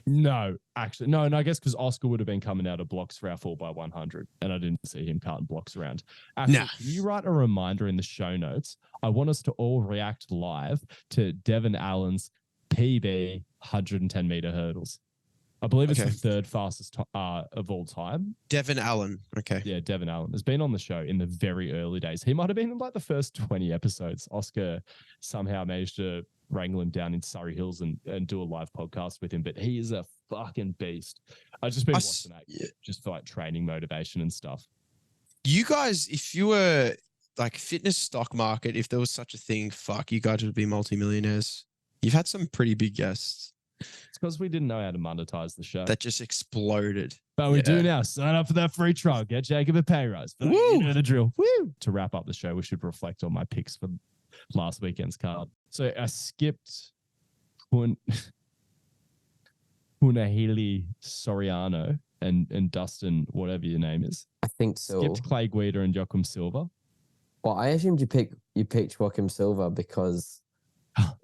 No, actually, no. I guess because Oscar would have been coming out of blocks for our 4x100, and I didn't see him carting blocks around. Actually, Nah. Can you write a reminder in the show notes? I want us to all react live to Devin Allen's PB 110 meter hurdles. I believe it's the third fastest of all time. Devin Allen. Okay. Yeah, Devin Allen has been on the show in the very early days. He might have been in like the first 20 episodes. Oscar somehow managed to wrangle him down in Surrey Hills and do a live podcast with him, but he is a fucking beast. I've just been watching that just for like training motivation and stuff. You guys, if you were like fitness stock market, if there was such a thing, fuck, you guys would be multimillionaires. You've had some pretty big guests. It's because we didn't know how to monetize the show. That just exploded. But we do now. Sign up for that free trial. Get Jacob a pay rise. But you know the drill. Woo! To wrap up the show, we should reflect on my picks for last weekend's card. So I skipped Punahili Soriano and Dustin, whatever your name is. I think so. Skipped Clay Guida and Joachim Silva. Well, I assumed you picked Joachim Silva because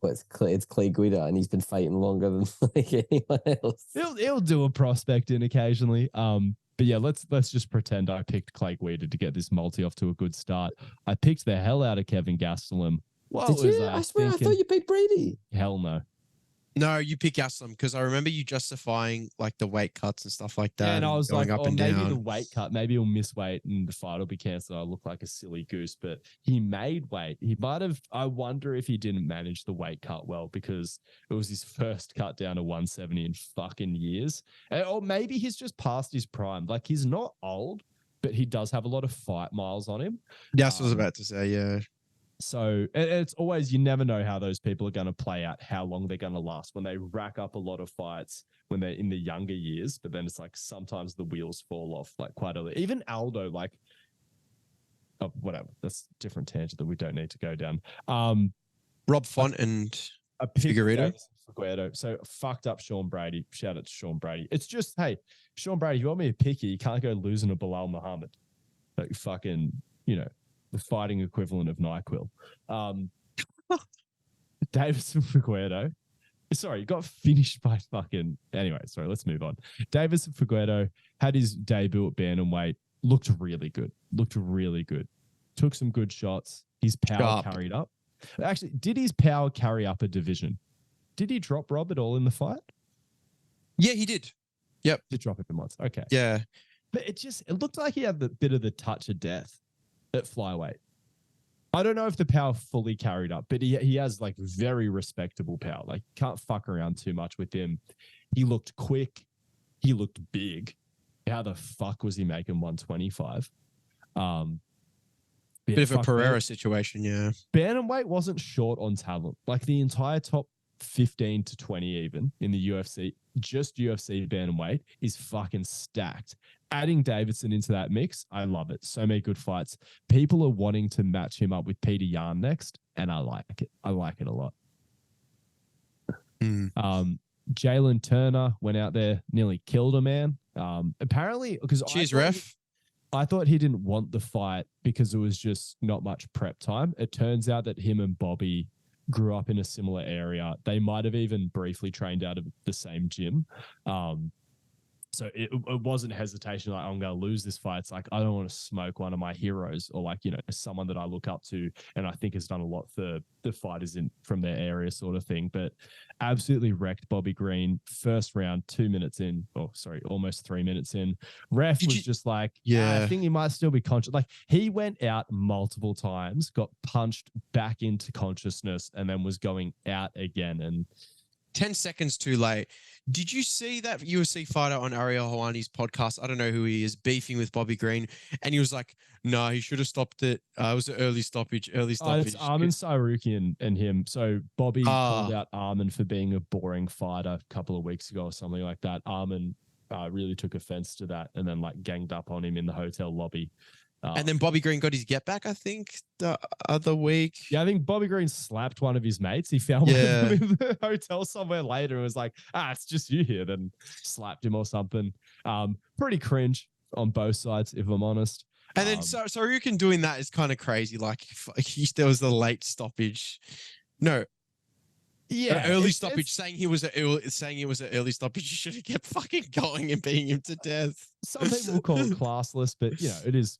it's Clay Guida and he's been fighting longer than like anyone else. He'll do a prospect in occasionally. But yeah, let's just pretend I picked Clay Guida to get this multi off to a good start. I picked the hell out of Kevin Gastelum. Did you? I swear, I thought you picked Brady. Hell no. No, you pick Gastelum because I remember you justifying like the weight cuts and stuff like that. Yeah, and I was going like, up and maybe down. the weight cut, maybe he'll miss weight and the fight will be cancelled. I look like a silly goose, but he made weight. He might have. I wonder if he didn't manage the weight cut well because it was his first cut down to 170 in fucking years. Or maybe he's just past his prime. Like he's not old, but he does have a lot of fight miles on him. That's what I was about to say. Yeah. So it's always, you never know how those people are going to play out, how long they're going to last when they rack up a lot of fights when they're in the younger years. But then it's like sometimes the wheels fall off like quite early. Even Aldo, like, oh, whatever. That's a different tangent that we don't need to go down. Rob Font and Figueiredo. So fucked up Sean Brady. Shout out to Sean Brady. It's just, hey, Sean Brady, you want me to pick you? You can't go losing to Bilal Muhammad. Like fucking, the fighting equivalent of NyQuil. Davison Figueiredo. Sorry, got finished by fucking... Anyway, sorry, let's move on. Davison Figueiredo had his debut at bantamweight. Looked really good. Took some good shots. His power carried up. Actually, did his power carry up a division? Did he drop Rob at all in the fight? Yeah, he did. Yep. Did drop him once. Okay. Yeah. But it looked like he had the bit of the touch of death at flyweight. I don't know if the power fully carried up, but he has like very respectable power. Like can't fuck around too much with him. He looked quick. He looked big. How the fuck was he making 125? Bit of a Pereira situation, yeah. Bantamweight wasn't short on talent. Like the entire top 15 to 20 even in the UFC, just UFC bantamweight is fucking stacked. Adding Davidson into that mix, I love it. So many good fights. People are wanting to match him up with Peter Yan next, and I like it. I like it a lot. Jalen Turner went out there, nearly killed a man. Apparently, because cheers, ref. I thought he didn't want the fight because it was just not much prep time. It turns out that him and Bobby grew up in a similar area. They might have even briefly trained out of the same gym. So it wasn't hesitation like, I'm going to lose this fight. It's like, I don't want to smoke one of my heroes or like, you know, someone that I look up to and I think has done a lot for the fighters from their area sort of thing. But absolutely wrecked Bobby Green. First round, 2 minutes in. Oh, sorry, almost 3 minutes in. Ref was just like, I think he might still be conscious. Like he went out multiple times, got punched back into consciousness and then was going out again. And 10 seconds too late. Did you see that UFC fighter on Ariel Helwani's podcast? I don't know who he is, beefing with Bobby Green. And he was like, no, he should have stopped it. It was an early stoppage. It's Arman Sarukian and him. So Bobby called out Arman for being a boring fighter a couple of weeks ago or something like that. Arman really took offense to that and then like ganged up on him in the hotel lobby. And then Bobby Green got his get back, I think, the other week. Yeah, I think Bobby Green slapped one of his mates. He found one of them in the hotel somewhere later and was like, it's just you here. Then slapped him or something. Pretty cringe on both sides, if I'm honest. And then Sarukian doing that is kind of crazy. Like, there was the late stoppage. No. Yeah, early stoppage. Saying it was an early stoppage. You should have kept fucking going and beating him to death. Some people will call it classless, but, you know, it is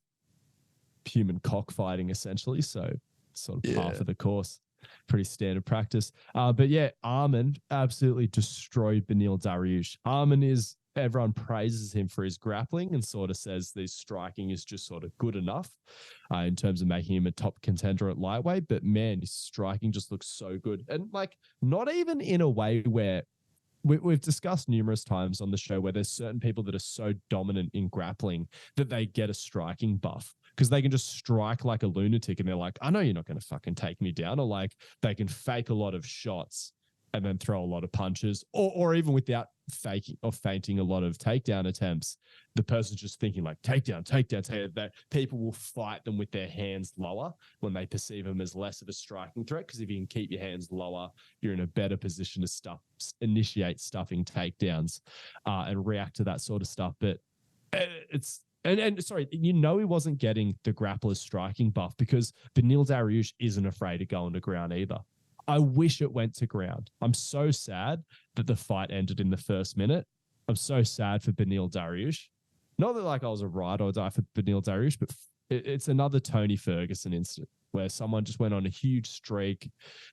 human cockfighting essentially, so sort of par for the course. Pretty standard practice. But yeah, Arman absolutely destroyed Beneil Dariush. Arman is, everyone praises him for his grappling and sort of says his striking is just sort of good enough in terms of making him a top contender at lightweight. But man, his striking just looks so good. And like, not even in a way where we've discussed numerous times on the show where there's certain people that are so dominant in grappling that they get a striking buff because they can just strike like a lunatic and they're like, I know you're not going to fucking take me down. Or like they can fake a lot of shots and then throw a lot of punches or even without faking or feinting a lot of takedown attempts. The person's just thinking like takedown. That people will fight them with their hands lower when they perceive them as less of a striking threat. Because if you can keep your hands lower, you're in a better position to initiate stuffing takedowns and react to that sort of stuff. But it's sorry, you know, he wasn't getting the grappler's striking buff because Beneil Dariush isn't afraid to go into ground either. I wish it went to ground. I'm so sad that the fight ended in the first minute. I'm so sad for Beneil Dariush. Not that like I was a ride or die for Beneil Dariush, but it's another Tony Ferguson incident where someone just went on a huge streak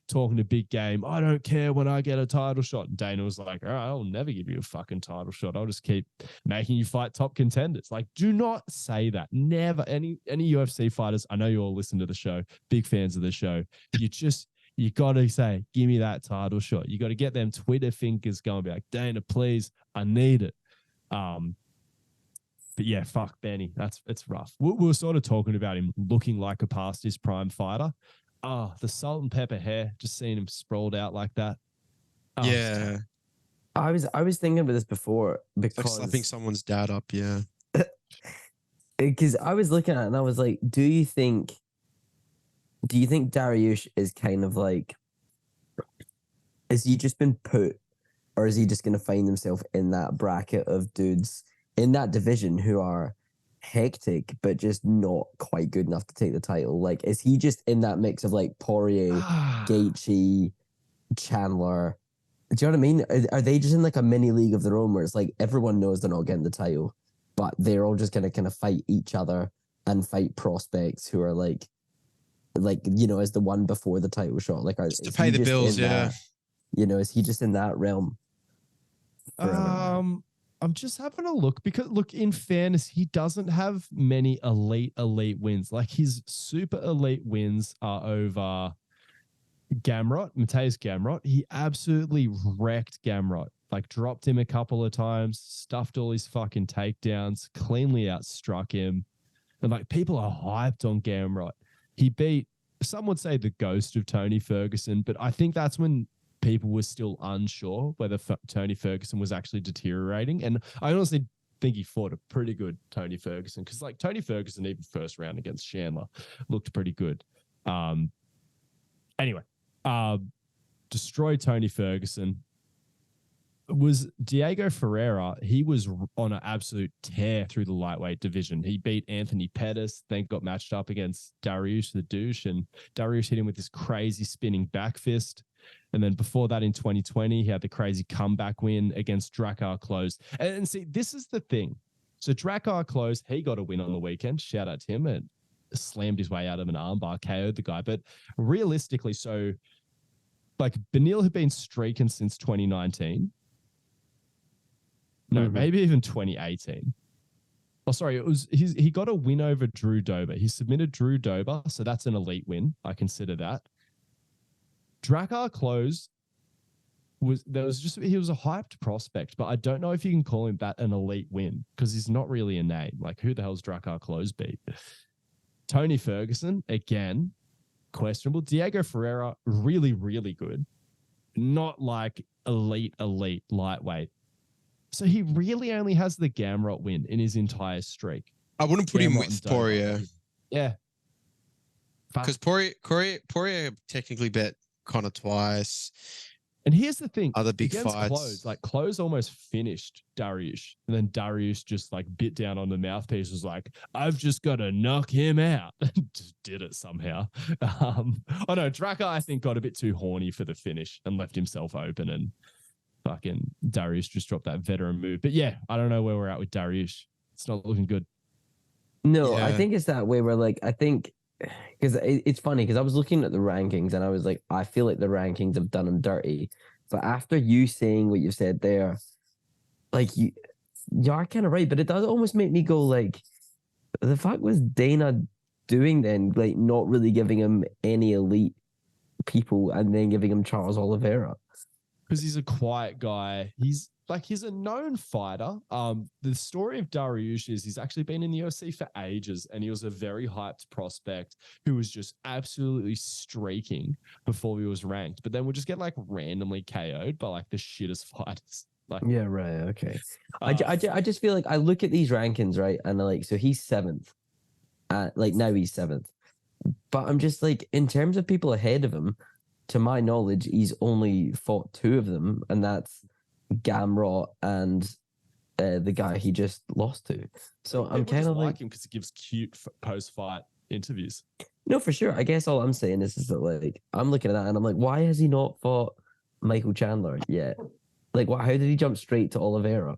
talking a big game. I don't care when I get a title shot. And Dana was like, all right, I'll never give you a fucking title shot. I'll just keep making you fight top contenders. Like, do not say that. Never. Any UFC fighters, I know you all listen to the show, big fans of the show. You got to say, give me that title shot. You got to get them Twitter fingers going, be like, Dana, please, I need it. But yeah, fuck Benny. It's rough. We were sort of talking about him looking like a past his prime fighter. The salt and pepper hair, just seeing him sprawled out like that. Yeah. I was thinking about this before because like slapping someone's dad up, yeah. Because I was looking at it and I was like, do you think Dariush is kind of like, has he just been put, or is he just going to find himself in that bracket of dudes in that division who are hectic, but just not quite good enough to take the title? Like, is he just in that mix of like Poirier, Gaethje, Chandler? Do you know what I mean? Are they just in like a mini league of their own where it's like everyone knows they're not getting the title, but they're all just going to kind of fight each other and fight prospects who are like, you know, as the one before the title shot, like just to pay the bills, yeah. You know, is he just in that realm? I'm just having a look because, look, in fairness, he doesn't have many elite wins. Like his super elite wins are over Mateus Gamrot. He absolutely wrecked Gamrot. Like dropped him a couple of times, stuffed all his fucking takedowns, cleanly outstruck him, and like people are hyped on Gamrot. He beat, some would say, the ghost of Tony Ferguson, but I think that's when people were still unsure whether Tony Ferguson was actually deteriorating. And I honestly think he fought a pretty good Tony Ferguson, because like Tony Ferguson, even first round against Chandler, looked pretty good. Anyway, destroyed Tony Ferguson. Was Diego Ferreira. He was on an absolute tear through the lightweight division. He beat Anthony Pettis, then got matched up against Dariush the Douche, and Dariush hit him with this crazy spinning back fist. And then before that in 2020, he had the crazy comeback win against Drakkar Klose. And see, this is the thing. So Drakkar Klose, he got a win on the weekend. Shout out to him, and slammed his way out of an armbar, KO'd the guy. But realistically, so like Beneil had been streaking since 2019. No, maybe even 2018. Oh, sorry. He got a win over Drew Dober. He submitted Drew Dober, so that's an elite win. I consider that. Drakkar Klose he was a hyped prospect, but I don't know if you can call him that an elite win, because he's not really a name. Like, who the hell's Drakkar Klose beat? Tony Ferguson, again, questionable. Diego Ferreira, really, really good. Not like elite lightweight. So he really only has the Gamrot win in his entire streak. I wouldn't put him with Poirier. Yeah. Because Poirier technically bet Connor twice. And here's the thing. Other big against fights. Klose almost finished Dariush. And then Dariush just like bit down on the mouthpiece, was like, I've just got to knock him out. Just did it somehow. No, Drakkar, I think, got a bit too horny for the finish and left himself open, and fucking Dariush just dropped that veteran move. But yeah, I don't know where we're at with Dariush. It's not looking good. No, I think it's that way where, like, I think, because it's funny, because I was looking at the rankings and I was like, I feel like the rankings have done him dirty. But after you saying what you said there, like, you are kind of right, but it does almost make me go, like, the fuck was Dana doing then? Like, not really giving him any elite people and then giving him Charles Oliveira. Because he's a quiet guy. He's a known fighter. The story of Dariush is he's actually been in the UFC for ages, and he was a very hyped prospect who was just absolutely streaking before he was ranked. But then we'll just get like randomly KO'd by like the shittest fighters. Like, yeah, right. Okay. I just feel like I look at these rankings, right, and like, so he's 7th. Like now he's 7th. But I'm just like, in terms of people ahead of him, to my knowledge, he's only fought 2 of them, and that's Gamrot and the guy he just lost to. So I'm kind of like him because he gives cute post-fight interviews. No, for sure. I guess all I'm saying is that, like, I'm looking at that and I'm like, why has he not fought Michael Chandler yet? Like, how did he jump straight to Oliveira?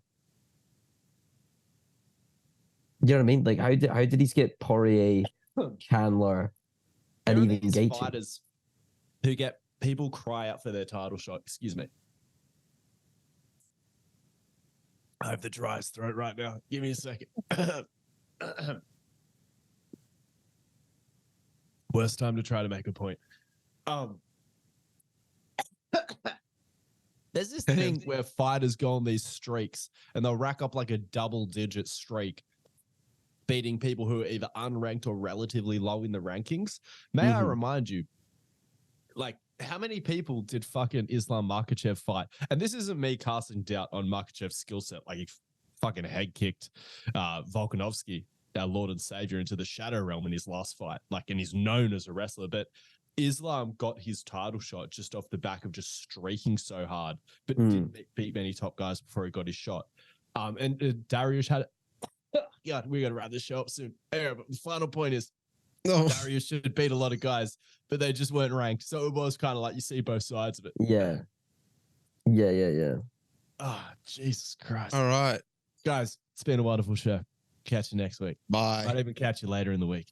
You know what I mean? Like, how did he skip Poirier, Chandler, and even Gaethje? Fighters who get people cry out for their title shot. Excuse me. I have the driest throat right now. Give me a second. Worst time to try to make a point. There's this thing where fighters go on these streaks and they'll rack up like a double-digit streak, beating people who are either unranked or relatively low in the rankings. May I remind you, like, how many people did fucking Islam Makhachev fight? And this isn't me casting doubt on Makhachev's skill set. Like, he fucking head kicked Volkanovski, our Lord and Savior, into the shadow realm in his last fight. Like, and he's known as a wrestler, but Islam got his title shot just off the back of just streaking so hard, but didn't beat many top guys before he got his shot. And Dariush had God, we're going to wrap this show up soon. Anyway, but the final point is, Dariush should beat a lot of guys, but they just weren't ranked. So it was kind of like you see both sides of it. Yeah. Ah, Jesus Christ. All right. Guys, it's been a wonderful show. Catch you next week. Bye. Might even catch you later in the week.